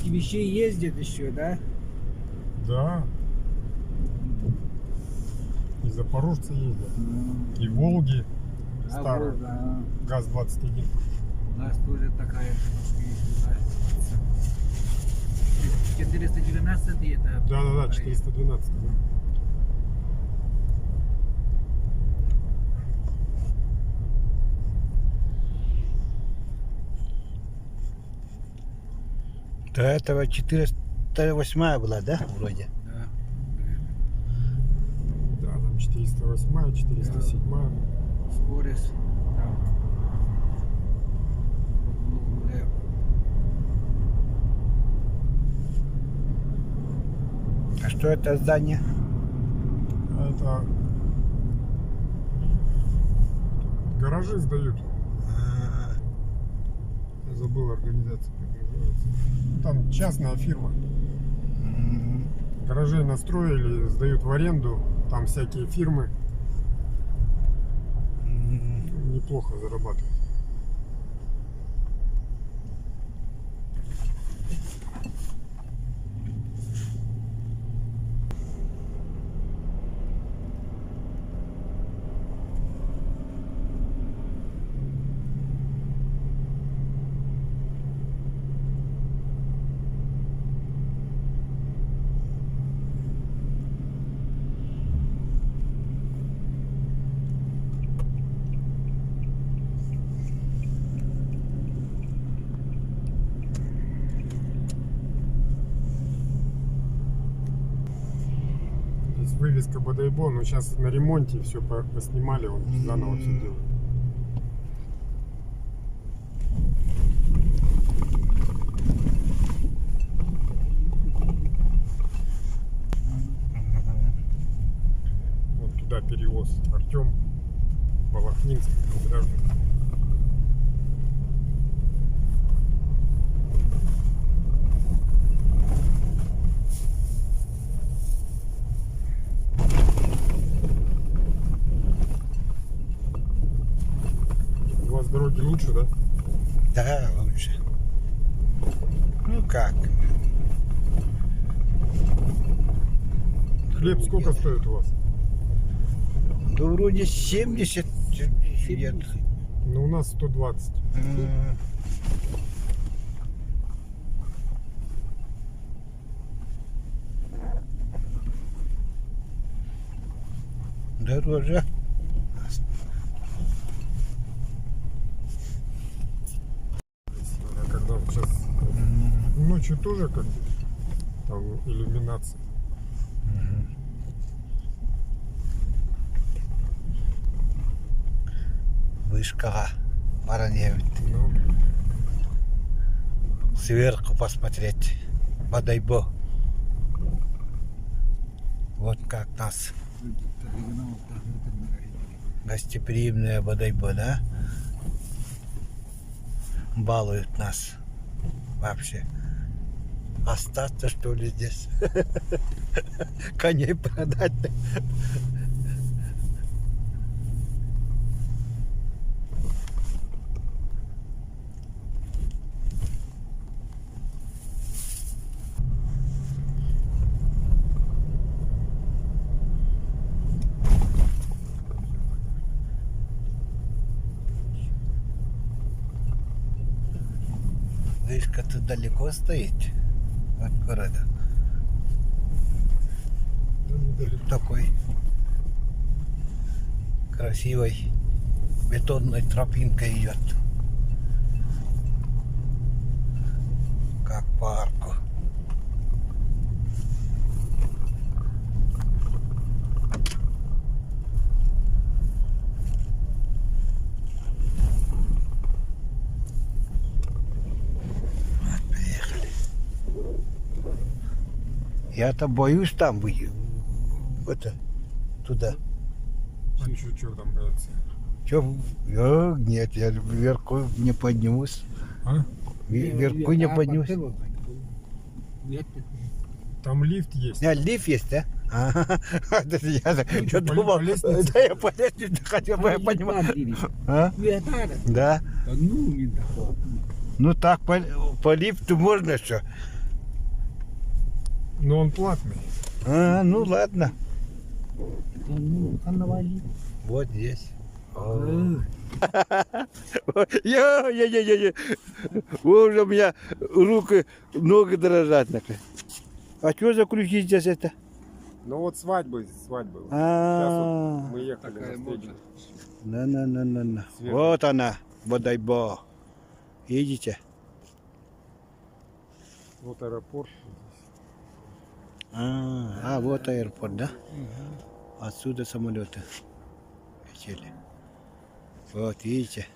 Вещей ездит еще, да? Да. И запорожцы ездят. И Волги старые. Волга, ГАЗ-21. у нас тоже такая немножко есть, да. 419 это... Да, 412. Да. До этого 408 была, да, вроде? Да. Да, там 408, 407. Скорость. Там. А что это здание? А это гаражи сдают. Я забыл организацию, как называется. Там частная фирма. Гаражей настроили, сдают в аренду. Там всякие фирмы. Неплохо зарабатывают. Вывеска Бодайбо, но сейчас на ремонте все поснимали, вот заново все делают. Вот туда перевоз Артем, Балахнинск, граждан. У вас дороги лучше, да? Да, лучше. Ну как? Хлеб сколько стоит у вас? Да вроде 70 лет. Ну, у нас 120. Дороже. А когда вот сейчас ночью тоже как там иллюминация. Вышка Воронеж. Ну, Сверху посмотреть. Бодайбо. Вот как нас гостеприимное Бодайбо, да? Балуют нас вообще. Остаться что ли здесь? Коней продать. Вышка-то далеко стоит от города. да, недалеко. Такой красивой бетонной тропинкой идет. Как по арку. Вот, приехали. Я-то боюсь там быть. Это, туда. А чё там бояться? Нет, я вверху не поднимусь. А? Вверху не поднимусь. Там лифт есть. Лифт есть, да? Ага. Я что, думал, по лестнице? да, я по лестнице хотел бы, я понимаю. А? Да. Ну так, по лифту можно что? Но он платный. А, ну ладно. Вот здесь. Уже у меня руки, ноги дрожат. А что за ключи здесь это? Ну вот свадьбы. Сейчас вот А, мы ехали Такая на встречу. мода. на. Свежая. Вот она, Бодайбо. Видите? Вот аэропорт. Вот аэропорт, да? Отсюда самолеты летели. Вот, видите?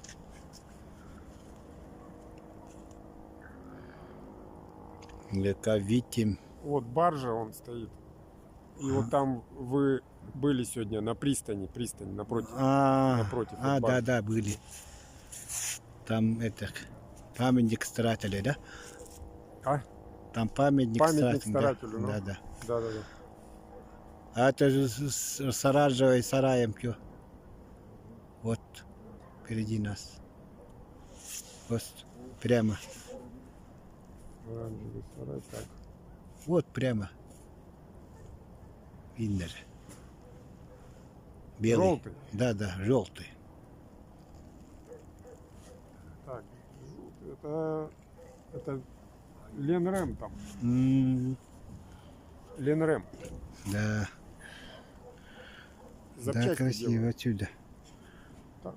Видим. Вот баржа он стоит. И вот там вы были сегодня на пристань напротив. Напротив вот баржи. Да, были. Там это памятник старателя, да? А? Там памятник Старателю, ну. Да. Да. А это же с оранжевым сараем все. Вот впереди нас. Вот прямо. Оранжевый сарай, так. Вот прямо. Видно же. Белый. Желтый? Да, желтый. Так, это Ленрем там. Ленрем. Да. Да, Запчасти красиво делают. отсюда. Так.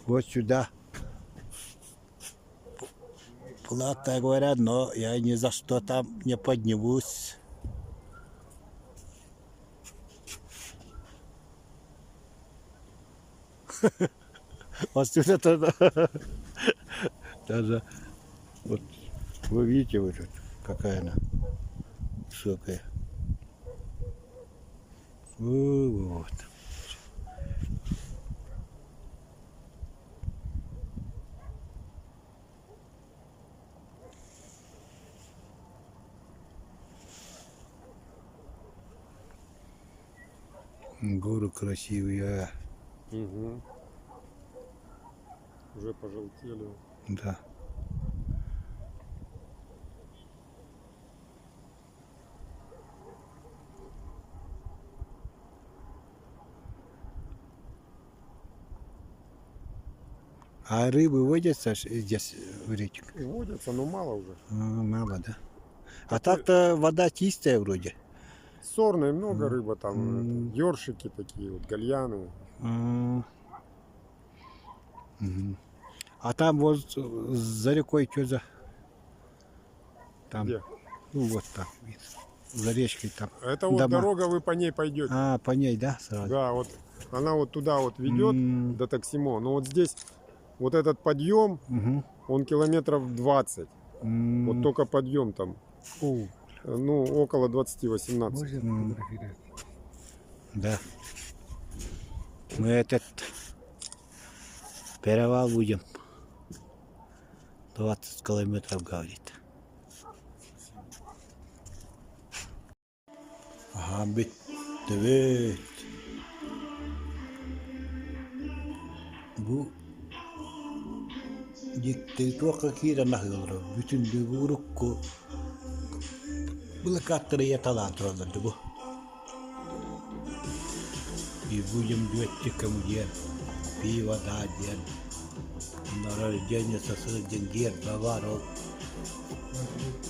Вот сюда. Плата, говорят, но я ни за что там не поднимусь. Вот сюда даже вот вы видите вот тут, какая она высокая. Вот. Горы красивые, Угу. Уже пожелтели. да. А рыбы водятся здесь в речке? Водятся, но мало уже. Мало, да. А так-то вода чистая вроде. Сорной много рыба там. Ёршики такие, вот гальяны. Мгм. А там вот за рекой что за? Там. Где? Ну вот там. видно. За речкой там. Это вот дома. дорога, вы по ней пойдете. По ней, да, сразу? Да, вот она вот туда вот ведет до Таксимо. Но вот здесь вот этот подъем, Мгм. он километров 20. Вот только подъем там. Ну, около 20-18. Да. Мы этот перевал будем. 20 километров, говорит. Ага, bitti. Bu diktatör kiireellä bütün urukko было как-то я талант bu. И будем летчиком ден, пиво да ден. На рождение сосреден ден, баваров.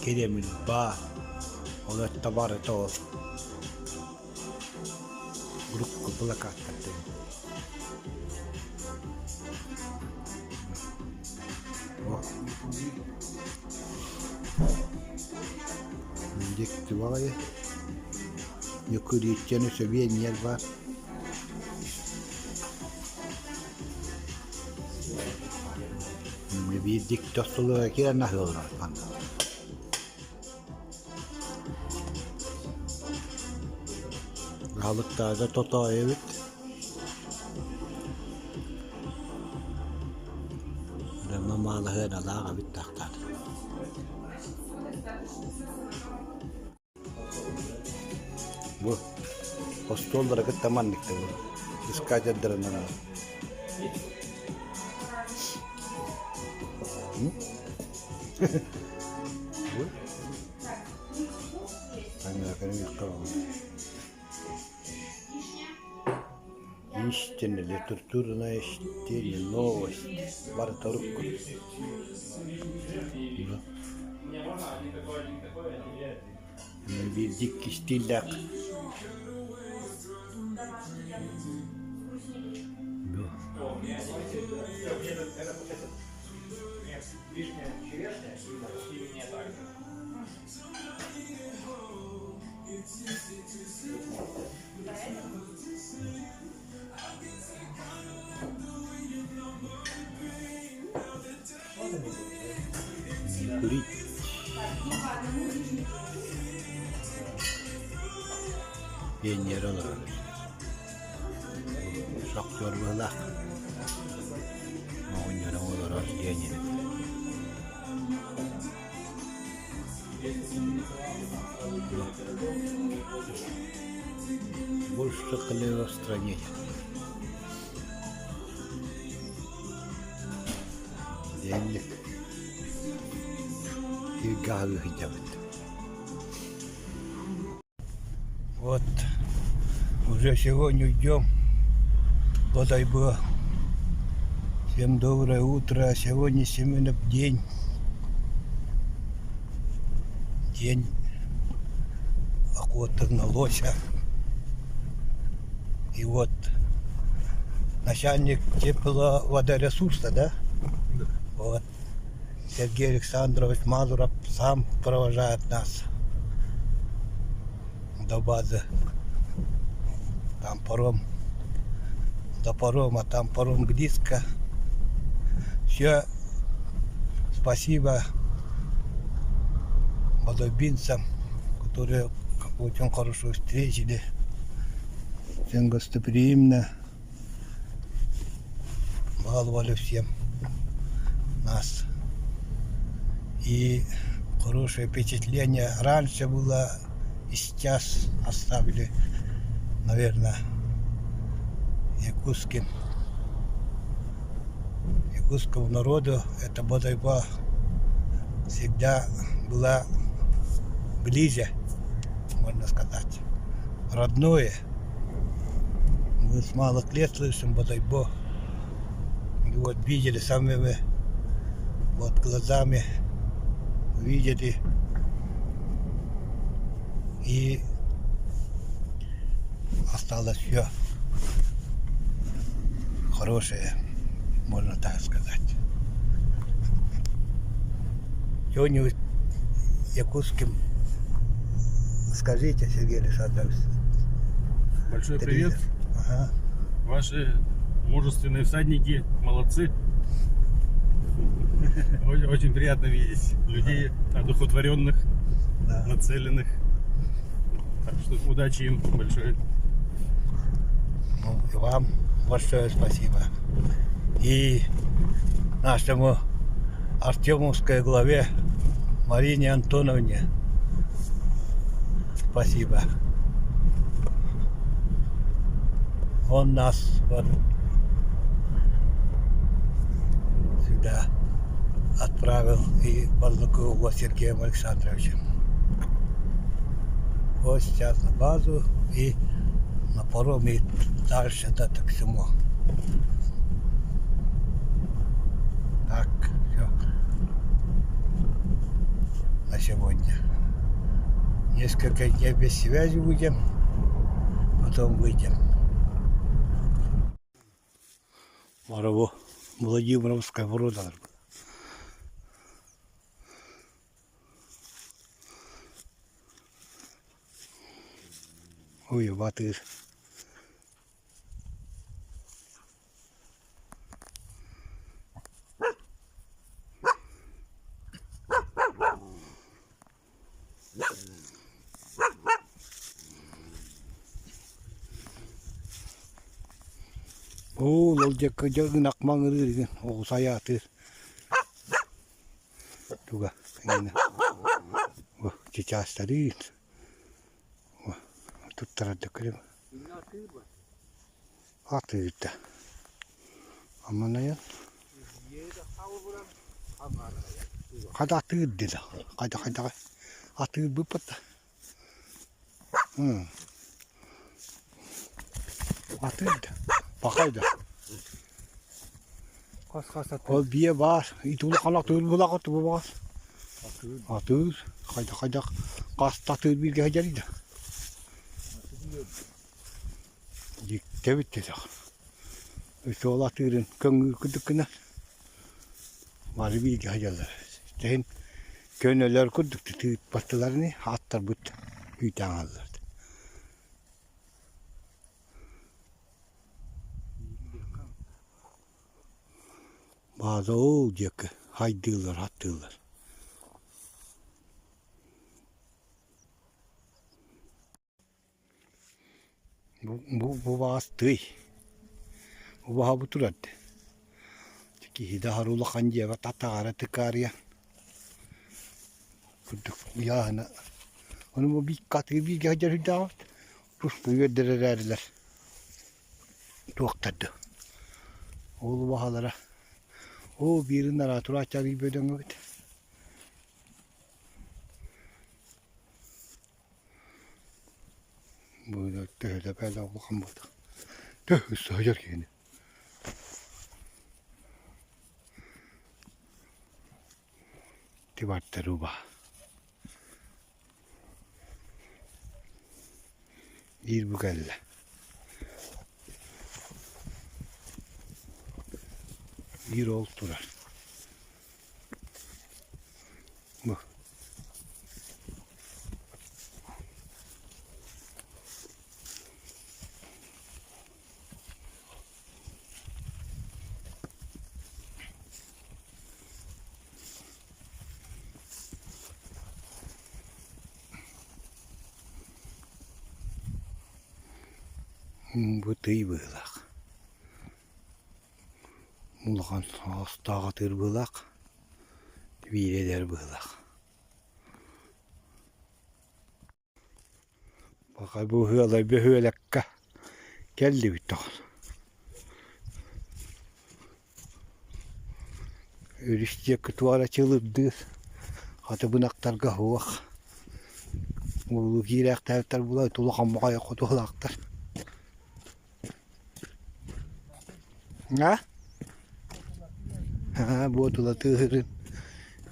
Кремль ба. Он это товары то. Группа была как-то. Diktivaya. Yukarı gideceğini söyleyen yer var. Bir diktatörlüğe giren ne olur bana? Halıkta da toto evet. Mamalı hına lağa bir taktar. Bu hostollara git tamanlıkta bu. İskaca dırınına. Bu? Hani aferin yakalamam. истинная литературная чтение, новости, барторук. Дикий стиляк. Курить. Пионеры. Шахтер была. Но у него было рождение. Больше колева в стране. Денег. И гавы делать. Вот. Уже сегодня идем. Подай Бог. Всем доброе утро. Сегодня именно день. День охоты на лося. И вот начальник тепловодоресурса, да? Да. Вот. Сергей Александрович Мазуров сам провожает нас до базы. Там паром, до парома, там паром близко. Все, спасибо молодобинцам, которые очень хорошо встретили. Всем гостеприимно баловали всем нас. И хорошее впечатление раньше было, и сейчас оставили, наверное, якутскому народу. Это Бодайба всегда была ближе, можно сказать, родное. Мы с малых лет слышим Бодайбо. И вот видели самими вот глазами, видели. И осталось все хорошее, можно так сказать. Сегодня якутским скажите, Сергей Александрович. Большой привет. Ага. Ваши мужественные всадники молодцы. Очень приятно видеть людей одухотворенных, Да. нацеленных. Так что удачи им большое. Ну, и вам большое спасибо. И нашему Артемовской главе Марине Антоновне спасибо. Он нас вот сюда отправил и познакомил с Сергеем Александровичем. Вот сейчас на базу и на пароме и дальше до Таксимо. Так, все. На сегодня. Несколько дней без связи будем, потом выйдем. Марово Владимировская ворота. Ой, батыр. О, лолдек кejeng nak mangir oh saya tuh. Juga ini. Wah, cicas tadi. Wah, тут terdekat. Atı gitti. Aman ya. Kada atı gitti da. Kada. Atı bıpat. Atı gitti. Bakaydı. Kas atı. O biye var. İtulu kanak tığır bulak atı bu var. Atır. Kayda kasta tığır bir geceriydi. Dikte bitti de. Üstü ola tığırın köngür kudukuna. Var bir gecerler. İşte könüller kuduktu tığır bastılarını attar büt. Hüyten alırdı. Bazı olacak. Haydırlar, attırlar. Bu bastı. Bu baha bu turadı. Çünkü hidahar ulu kancaya ve tatağara tıkarıya. Kuduk yağına. Onu bu bir katı bir gece hidahar. Ruslu gönderilerler. Doktordu. Oğlu bahalara. O birinin rahatı açar gibi ödün evet. Böyle böyle böyle bakın burada. Tüh üstü hacer ki. Tibatta ruba. Bir bu gelle. Bir oldular. Bu. Bu tıy bığlak. Mulağın dağı tır bığlak. Vireler bığlak. Bakay bu hıyalay bir hıyalakka. Geldi bir tağın. Örüşçe kıtuvara çılırdı. Hatta bınaktar gahuvak. Ulu girek tevter bulay tulukan bakaya kutulaktar. Ha? Ha bu tula tığırın.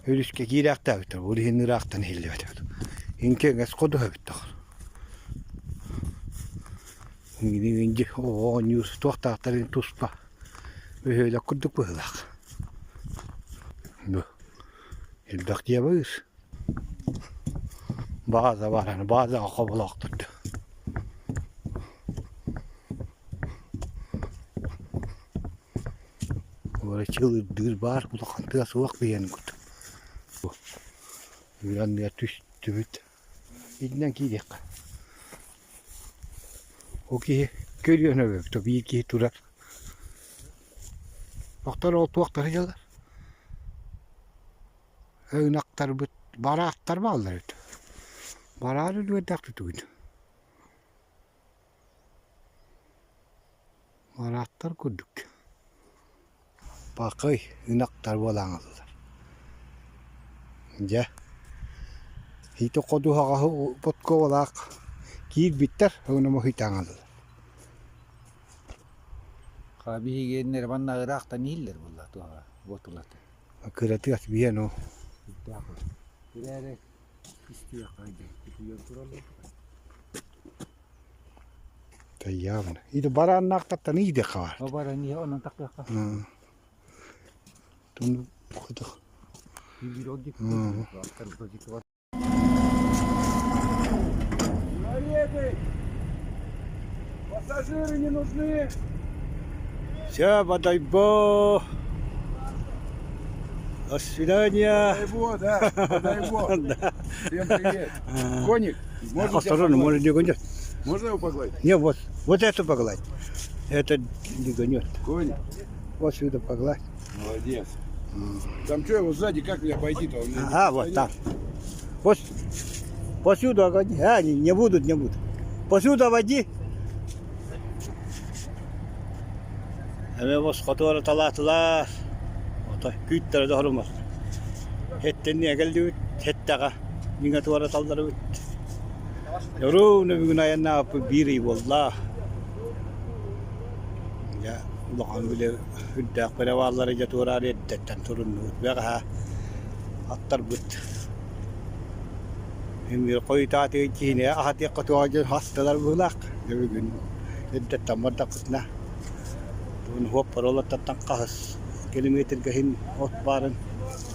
Örüşçe girek tevter. Ulu hinni raktan hilli veter. İnken es kodu hevittar. İnce o nyus tohtaktarın tuspa. Böyle kuduk bığlak. Bu. İldak diye bağır. Bazı var hani bazı akabul aktırdı. Böyle çıldır var. Bu da kantıya soğuk bir yerin kutu. Bu. Yürenliğe düştü bit. İdinden giydek. O ki görüyor ne böyle. Tabii bir iki durar. Baktar oldu vaktar yalar. Ön aktar bit. Bara aktar bağlar. Bararı da tutuyordu. Baratlar kurduk. Bakay, inaktar bolan aldılar. Ya. Hito kodu haga potko olak. Gir bitter, onu mu hitan aldılar. Kabihi gelinler bana Irak'tan iller bunlar tuha. Botulatı. Kıratı at bir o. Birere istiyor kaydı. Gidiyor duralım. Tayyamın. İdi baran naktattan iyi de kar. O bara niye onun takıyor ka? Tunu kuduk. Bir odik. Aktar odik var. Пассажиры не нужны. Все, подай бо. До свидания. Дай бог, да. Дай бог. Всем привет. Коник, можно тебя Осторожно, погладить? может не гонет. Можно его погладить? Не, вот эту погладь. Это не гонет. Коник, Вот сюда погладь. молодец. Там что, его сзади как мне обойти-то? Он меня не Ага, вот пойдет. там. Вот сюда гони. А, не будут. Посюда води. Hemen bu skotoru talattılar. Ota kütleri de horumar. Hetten niye geldi? Hettaga. Ninga tuvara talları bit. Yavru ne bir gün ayağına yapıp biri valla. Ulan bile hüddak böyle valları jaturar eddetten turunlu utbeğa attar but. Hem bir koyu tahtı içine ahati qatuacın hastalar bulak. Bugün eddetten marda kutna. Tun hop parola tattan qahas. Kilometre kahin otbarın.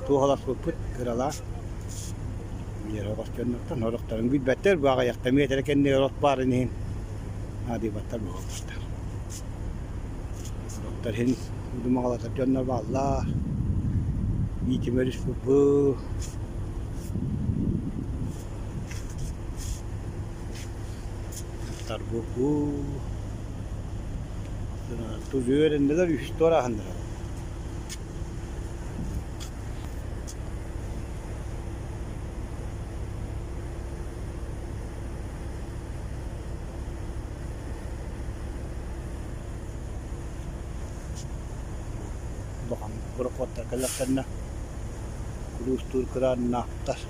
Tu halas put kerala. Yer ogas jannatan horaqtarın bir better bağa yaktametre kenne otbarın hin. Hadi battar bu. Terhin udah malah terjun Allah, ini cuma disebut terbuku, tujuan adalah historia anda. Bakam berkota kelakana kurus tur keran naktas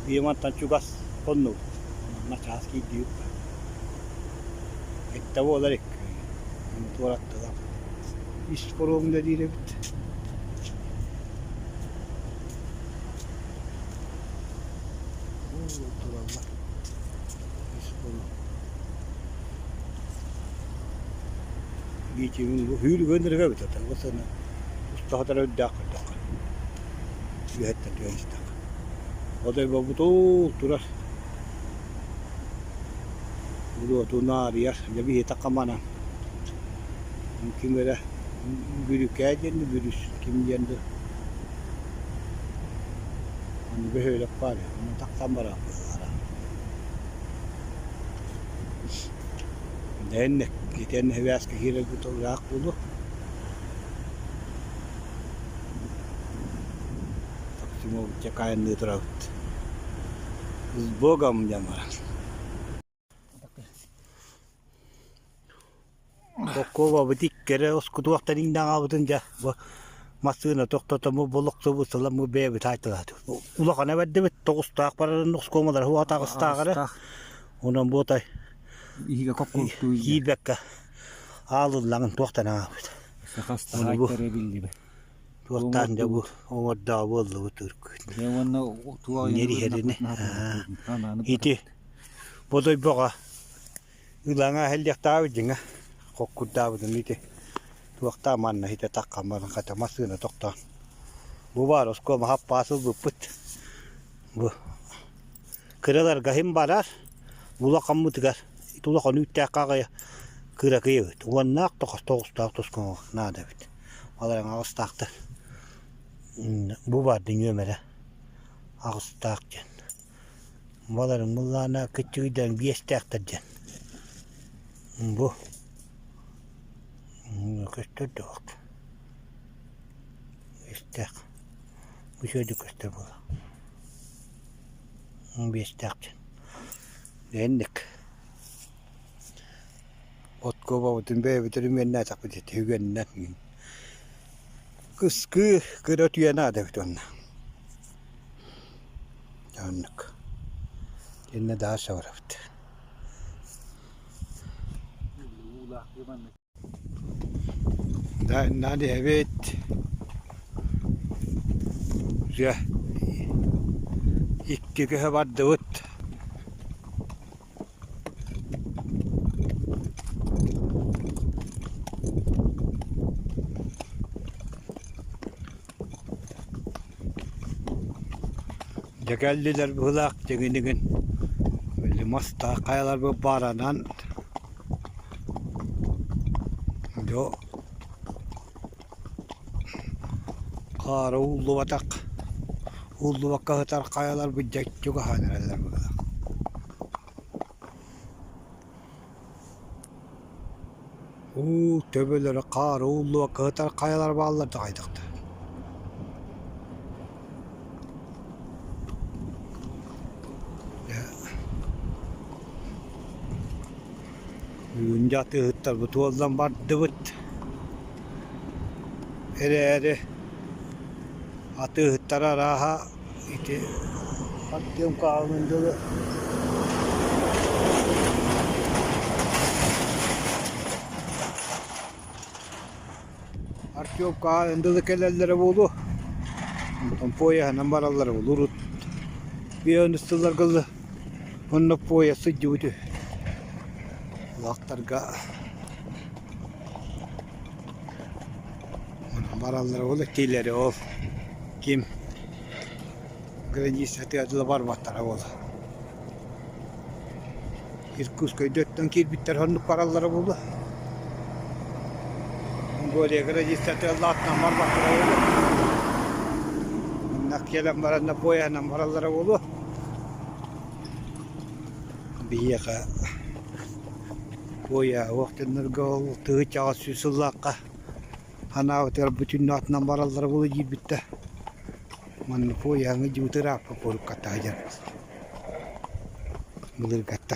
dia matan cugas penuh nak haski diu kita boleh tuarat dalam isporum dari rebut turang isporum geçimin bu hür gönderiyor bir tane. Bu sene ustahlara dakika. Bir hatta diyor işte. O da bu turar. Bu tunar ya. Jadi takamana. Mungkin böyle büyük kayden virüs kim yendi. Hani böyle var. Takamara. Denek kita hewas kehira gitu rak dulu. Semua cekayan di terus. Bogam jamaran. Kokova betik kere oskutu waktu nindang awatun ja. Masuna tokto tamu bolok tubu selamu bebe taitlah tu. Ulah kana bedde bet tokus tak para nus komadar huwa tak stakare. Unam botai. Ига какой туй. Хибекка алыллагын тоқтана абыт. Сахаста хайтере билди. Тоқтан да бу омодда болду бу түрк. Яванна туа Нери херене. Ити бодой бога. Уланга хелдяктаа жинга. Kokkudaa buden iti. Tuoktaa manna hite takkamaan kata masuna toktaan. Bu varos koma happaasu buput. Bu. Kıralar gahim barar. Bula kammutigar. Tulla on nyt kaya kira kiyut. Wannak tokus ko nada bit. Alaran ağustakta. Bu var dünyamere. Ağustakcan. Malaran mullana küçüğüden biestaktacan. Bu. Köstü dok. İstak. Bu şey de köstü bu. Biestakcan. Dendik. Otkova bütün bevitlerin ne tapıdı tüyünden. Kıskı kırıtıyor nada bütün. Yanlık. Yine daha savraftı. Nadi evet. Ya. İki kere var dört. Geldiler bulak degin böyle masta kayalar bu baranan yo kara ulu batak ulu bakahtar kayalar bu juga haneler bulak tebeleri kara ulu bakahtar kayalar bağlar da kaydıktı. Yunjatı hıttar bu tuvaldan vardı bıt. Ere atı hıttara raha iti attığım kavminde Çok kağındalık ellerlere bolu. Poya numaraları olur. Bir önüstüler kızı. Onun poyası cüdü. Vaktarga. Numaraları olur. Tileri ol. Kim? Grenci seti adılı var vaktara ol. İrkutskoy dötten kirbitler onun paraları buldu. Böyle grenci seti adılı atlan var vaktara ol. Nakyalan baranda poya numaraları oldu. Bir yaka poya vaktinden gol tığ çağız süsüllakka hana öter bütün nat numaraları oldu gibitte. Man poya ngi jutera por kata aja. Mulir kata.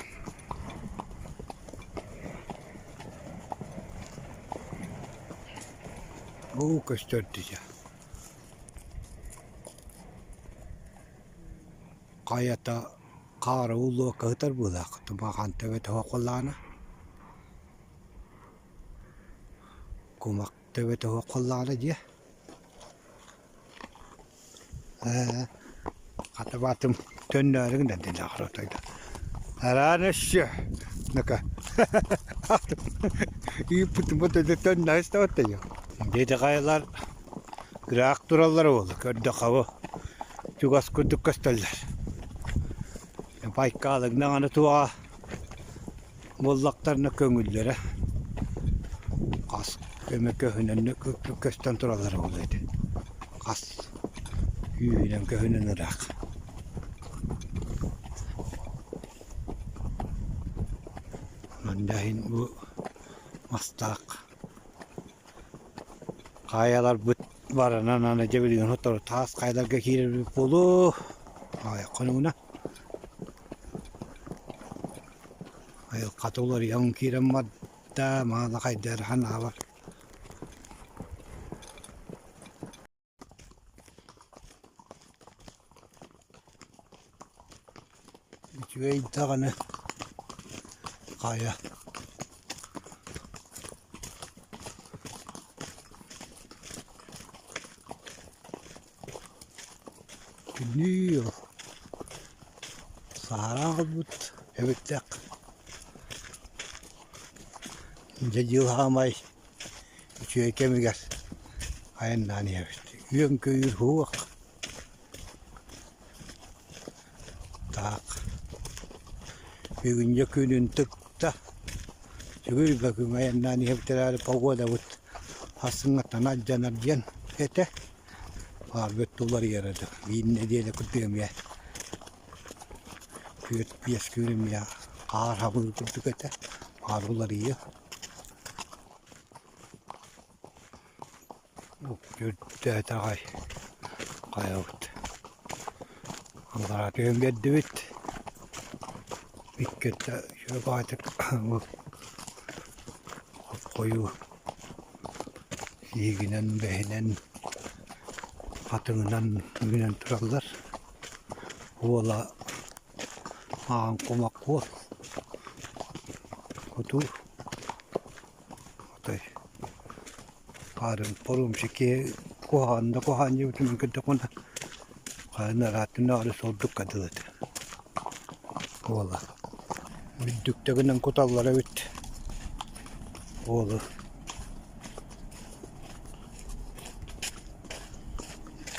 Bu köstörtü ya. Kayata kara ulu kahtar budak tumakan tewe tawa kolana kumak tewe tawa kolana je kata batım tönlerin de dilahrataydı araneş naka iyi putu de tönne istavatı ya dedi kayalar grak durallar oldu kördü kavu çugas kurduk kastaller Paikkalıktan anı tuğa mollaklarına köngüllere kas köme köhünen kösten turaları olaydı kas yüğünen köhünen ırak Nandahin bu mastak kayalar bıt varana nana cebiliyon hotor tas kayalar gekirir bir polu ay konuna Ayol katolar yang kirim madda mana kaydar hana var. Üçüge intağını kaya. Günüyor. Sahara kalbut. Evet tek. Jadi hamai cuy kemigas ayen nani ya yung kuyur huak tak bigun yakünün tıkta cuy bakım ayen nani hep terar pavgoda ut hasınga tanajjan arjan ete var betullar yaradı binne diye kutuyum ya kuyut piyas kuyum ya kar habur kutuk ete arullar iyi Gördüğü tahay kayavut. Anlara tüyüm beddivit. Bikkette şöyle kaytık. Koyu. Yiginen, behinen, hatığından günen turallar. Oğla ağın komak kol. Kutu. Otay. Karın porum şeki kohan gibi bütün kona karın rahatına arı sorduk kadıdı. Ola. Büddükte gınan kutallara bit. Ola.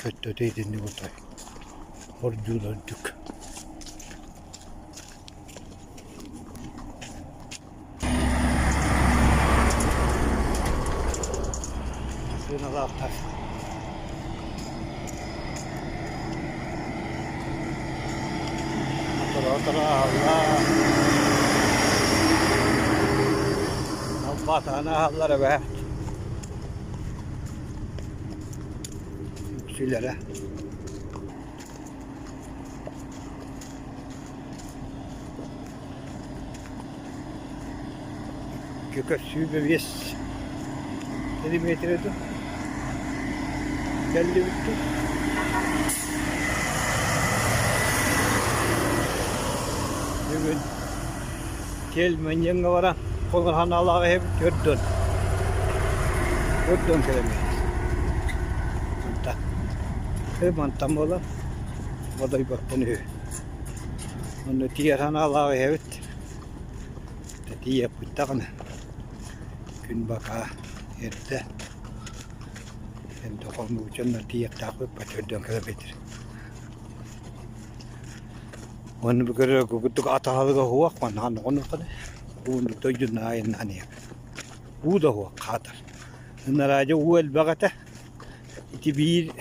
Kötü değdin ne butay. Ordular dük. Allah Allah. Allah. Allah tanah Allah be. Yükselere. Köküsü bir 7 metrede. Geldi bitti. Bugün gelmeyen varan kolun hanaları hep gördün. Gördün kelime. mantam olan. O da bir baktanıyor. Onu diğerhan Allah'a evet. Dedi yapıttağını. Gün baka yerde. Hem de kolmu uçanlar diye takıp paçördön kadar bedir. Onu bir kere kukutuk atahalıga huak man han onu kadar. Bunu tojun ayın hani. Bu da huak kadar. Naraja uel bagata. İti bir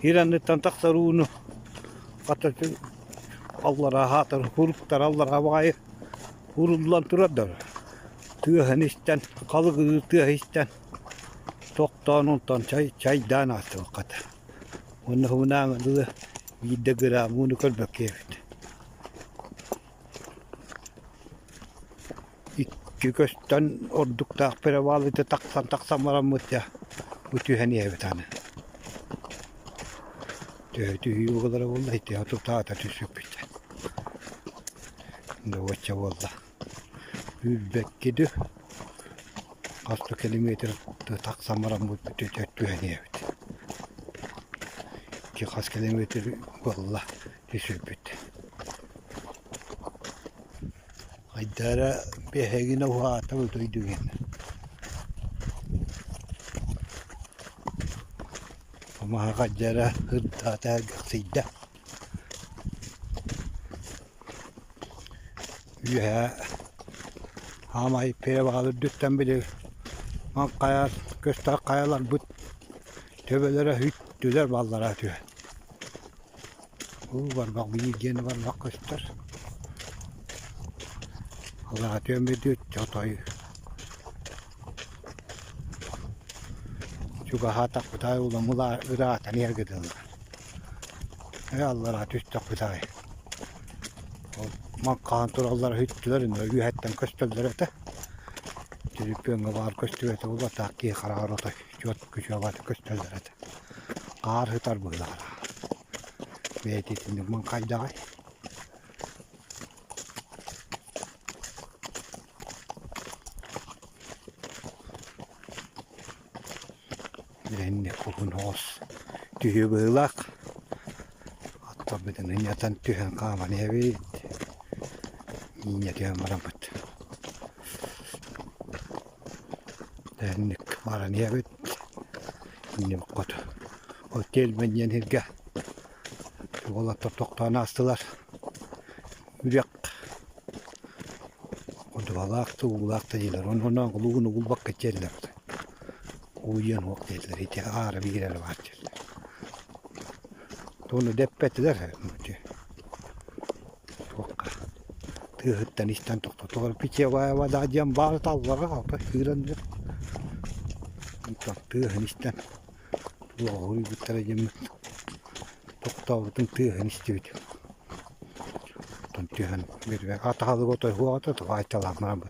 hiranı tantak sarunu. Kata Allah rahatır, huruktar Allah havayı. Hurullan turadar. Tühen isten, kalıgı tühen isten. Toktan ontan çay danası kata. Onu hunağını bir de gramını kılmak evet. İki kösten orduk takpere bağlı da taksan maramut ya. Bu tüheni evet hani. Tühü o kadar vallahi ya tuta da düşüp bitti. Ne vaça valla. Ülbek gidiyor. Kaç kilometre taksan maramut tüheni evet. Ki kaç kilometre valla düşüp bitti. Haydara behegine huğa tabi duyduğun. Ama hakacara hırdata gıksıyda. Ya hamayı pere bağlı dütten bile man kayar, göster kayalar bu tövbelere hüttüler ballara atıyor. Bu var bak bir yeni var bak göster. Allah atıyor bir düt çatayı. Çünkü hatak butay ulamula ırağatan yer gidiyorlar. Ey Allah rahat üst takbutay. Man kantorallar hüttülerin ve yühetten köstüllere de. Çürüpüğünge var köstüllere de ula takkiye karar otay. Çok güçe var köstüllere de. Kar hıtar burada kara. Beytitinde man kayday. Renne kokun hos. Tühü bığlak. Hatta bedenen yatan tühen kaman evet. Yine tühen maramut. Rennek maran evet. Yine bakot. Otel menyen hirge. Valla toktan astılar. Yürek. O duvalak da ulak da diler. Ondan kuluğunu bulbak geçerler. Uyuyan vaktiler, hiç ağır bir yer var. Onu deppettiler. Çok tığıttan işten toktular. Piçe vaya da cam bağlı tallara kapı hırandır. Tığın işten. Doğru bir tarafı toktavutun tığın istiyordu. Tığın bir ve atahalı otoy huata da vaytalar mı?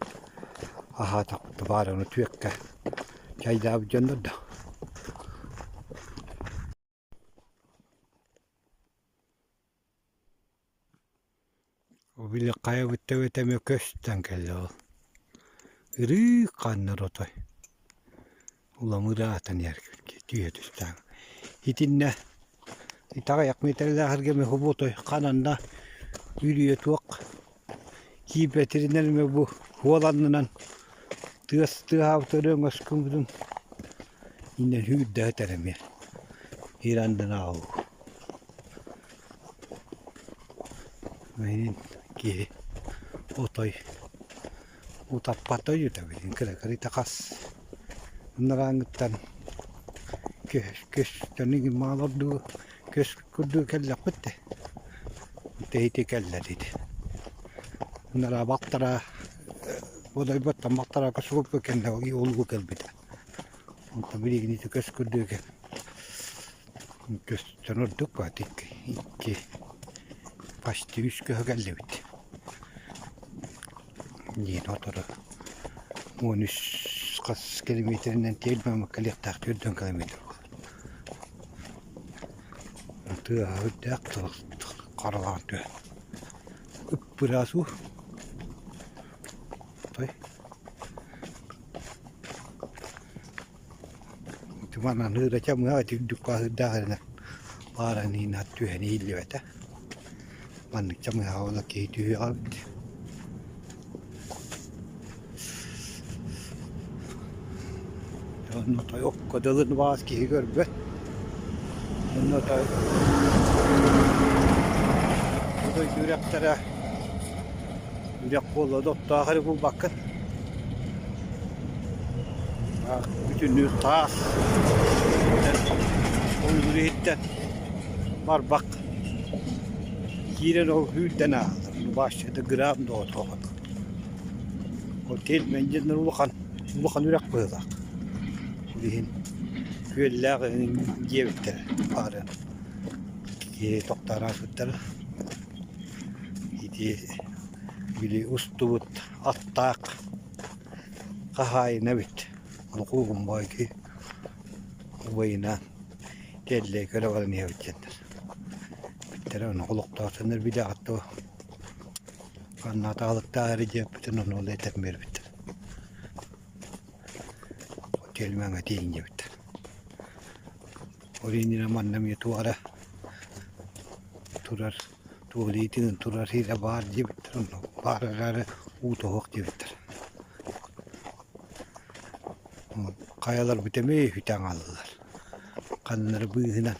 Aha taktı var onu tüyekke. Çayda bir canlı da. O bile kaya biteme köşten geldi o. Iri kanlar otoy. Ulan ırağatan yer diye düştü. Hitinne. İtağa yakmeterler hargeme hubutoy kananda. Yürüye tuak. Ki veterinerime bu hualanından. Tığ haftarın askımızın. Yine hüdde eterim ya. İran'dan ağır. Benim ki otoy. Utapatoy tabii. Kere takas. Bunlar angıttan. Köşteni malardı. Köş kurdu kelle bitti. Tehite kelle dedi. Bunlara baktara. Bu da bir baktara kasup kelle o olgu kelbide. Tabii ni köş kurdu kelle. Köşten orduk batik. İki. Başta üç kelle bitti. Yine otoru. 13 kilometreden telmem kalyak takdir 4 kilometre. Tığ hüddak karalan tığ. Üppürasu. Tay. Cuma nanı da çam ha dükka hüddak. Baara niin tyhjeni ilvetä. Mannitsamme haulla kehittyy altti. No toi okkodellun vaaski görbe. No toi yüreklere yürek kolla dotta ahırı bu bakın. Bütünlüğü taas. Onu hitten. Var bak. Giren o hülden alır. Başladı gram da o tohum. Otel mencenden ulukan yürek koyulak. Bihin güller gevitler arın. Ki doktor asıtlar. İdi bili ustubut attak. Kahay nevit. Lukuğum boy ki. Boyuna telle göre var niye bitecekler. Bittere onu kulukta atınır bir de attı o. Kanat alıkta harici bütün onu olayı tembir bitter. O kelime deyince bitter. Oraya nire mannem yetuara. Turar. Tuğlitin turar hire bağır bitter onu. Bağırları utoğuk bitter. Kayalar bitemeye hüten aldılar. Kanları bıyığına.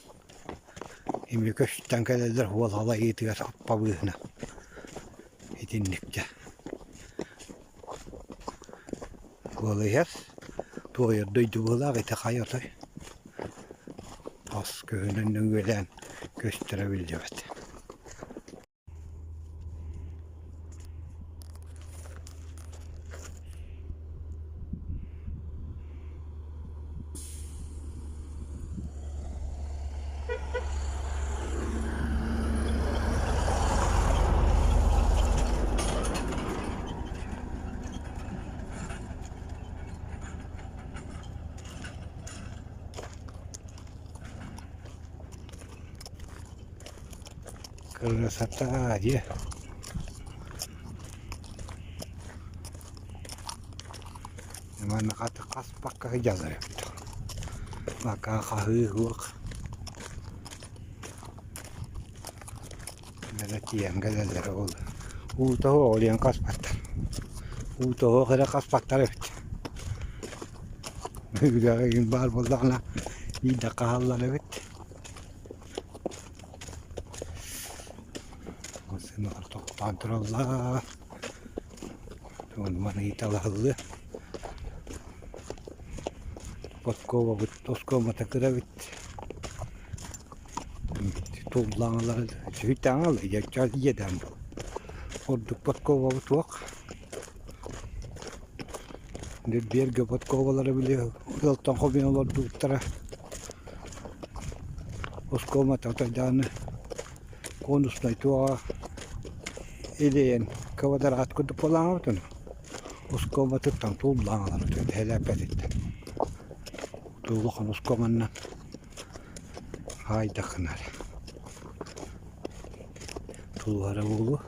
Şimdi köşkten gelirler huvalhala yetiyor appa bıyığına. Edinlikçe. Huvalayır. Tuğayır duydu huvala ve tekayatı. Az köyünün gülen gösterebildi evet. Красота, где? Mana kata kas pakai jalan itu. Maka kahuk. Ada tiang gagal ol. Utoh olian kas patar. Utoh kira kas patar itu. Juga imbal bolana. Ida kahalla lewet. Sen artık pantolonlar. Teman-teman kita lalu. Potkova bit, toskoma takıravit. Tollanlar, hütangal, yakçal yedem. Ordu potkova bituak. Bir gö potkovaları bile yoltan hobinolar tuttara. Toskoma takıravit. Konusna tuğa. Eleyen kavadarat kudu polanatın. Toskoma tuttan tollanlar, helak etti. Tuğlukan uskomanna hayda kınar. Tuğlara bulu.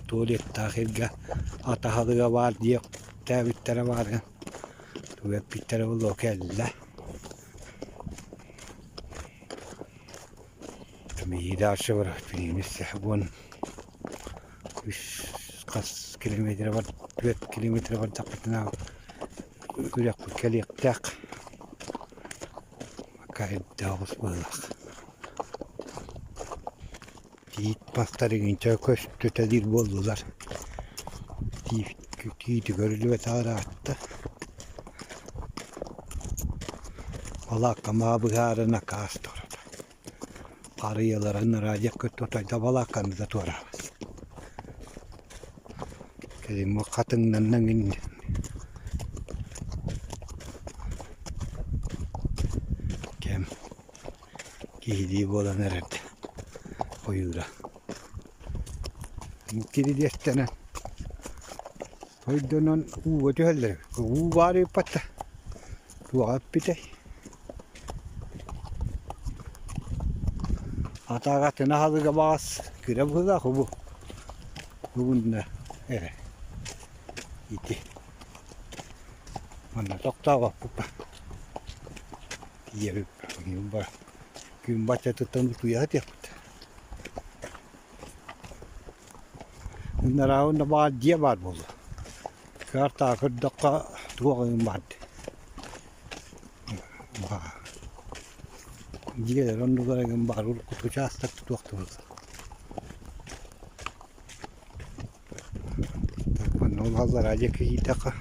Tuğlet tahirga atahalıga var diye tevittere var. Tuğlet bittere bulu kelle. Midaşı var. Birimiz sehbun. 3 kilometre var. 4 kilometre var takıtına. Güzel kelek tak. Kayıp dağız balık. Yiğit pastarı günce köşkü tedir boldular. Yiğit görülü ve tağıra attı. Balak ama bıharına kastı orada. Arıyaların racak kötü otayda balakkanı da tuğramaz. Kelim o katından indi. Gihidi bolan nerede? Oyura. Mukiri destene. Oydonan uva tüheller. Uvari patta. Tuğa pite. Atagatına halıga bas. Kire buda bu. Bugün evet. Gitti. Mana dokta bak pupa. Yeri gün başta tanıtıyor yaptı. Bunlar ağında bağ diye var bu. Karta kırdıkka tuğayım vardı. Diğer onu gören var. Kutu çastak tutuktu. Bunun hazır acık iyi takı.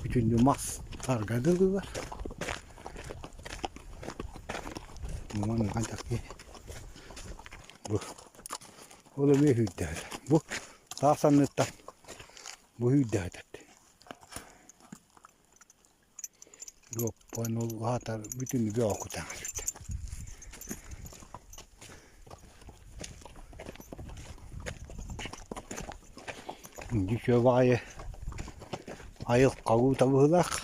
Bütün mas targadı var. Aman ancak ki bu oğlum bir hüddet. Bu daha sanırsa bu hüddet. Yok bana hatta bütün bir okutan. Düşüyor vay ayıl kavu tabuğlak.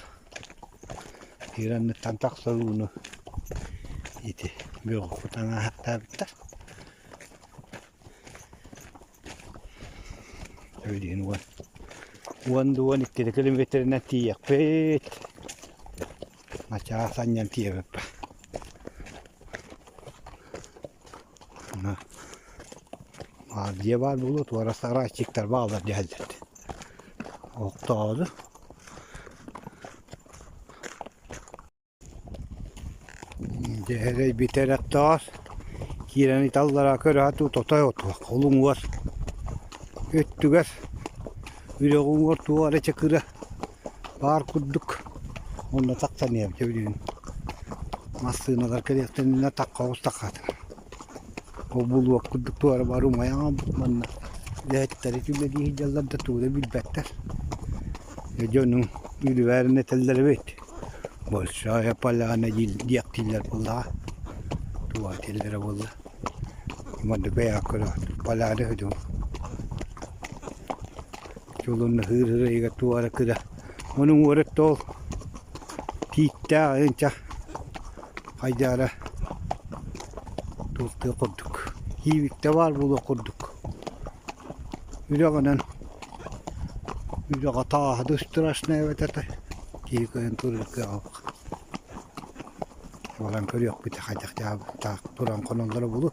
İran'ın tantak sorunu iti bir okutan hatta bitti. Öyle var. Duan iki kilometre nanti yakpet. Macam sanyan tiap apa. Nah, dia var dulu tuara saray çıktar bağlar geldi. Oktadı. Değeri bir taraftar. Kirani tallara körühatı tutayottu. Kolum var. Öttüger. Yüreğim var tuara çakıra. Bar kudduk. Onda taksan ya çevireyim. Masığına da kırıklarına takavuz takat. O bulu kudduk tuara baru mayam bana. Lehetleri cümle diye jallar da tuğda bilbetter. Ya canım yürüverine teller bet. Bolsa yapalana diyak tiller valla. Tuğa tellere valla. Manda beya kara palada hıdım. Çolun hır hır tuara kıra. Onun uğrat tol. Kita enca haydara tuttu kurduk. Hivikte var bulu kurduk. Yüreğinden yüreğe ta dıştırasına evet ete. Kiyikten turuk ya. Valan körüyor bir tek hacak ya. Ta turan konulları bulu.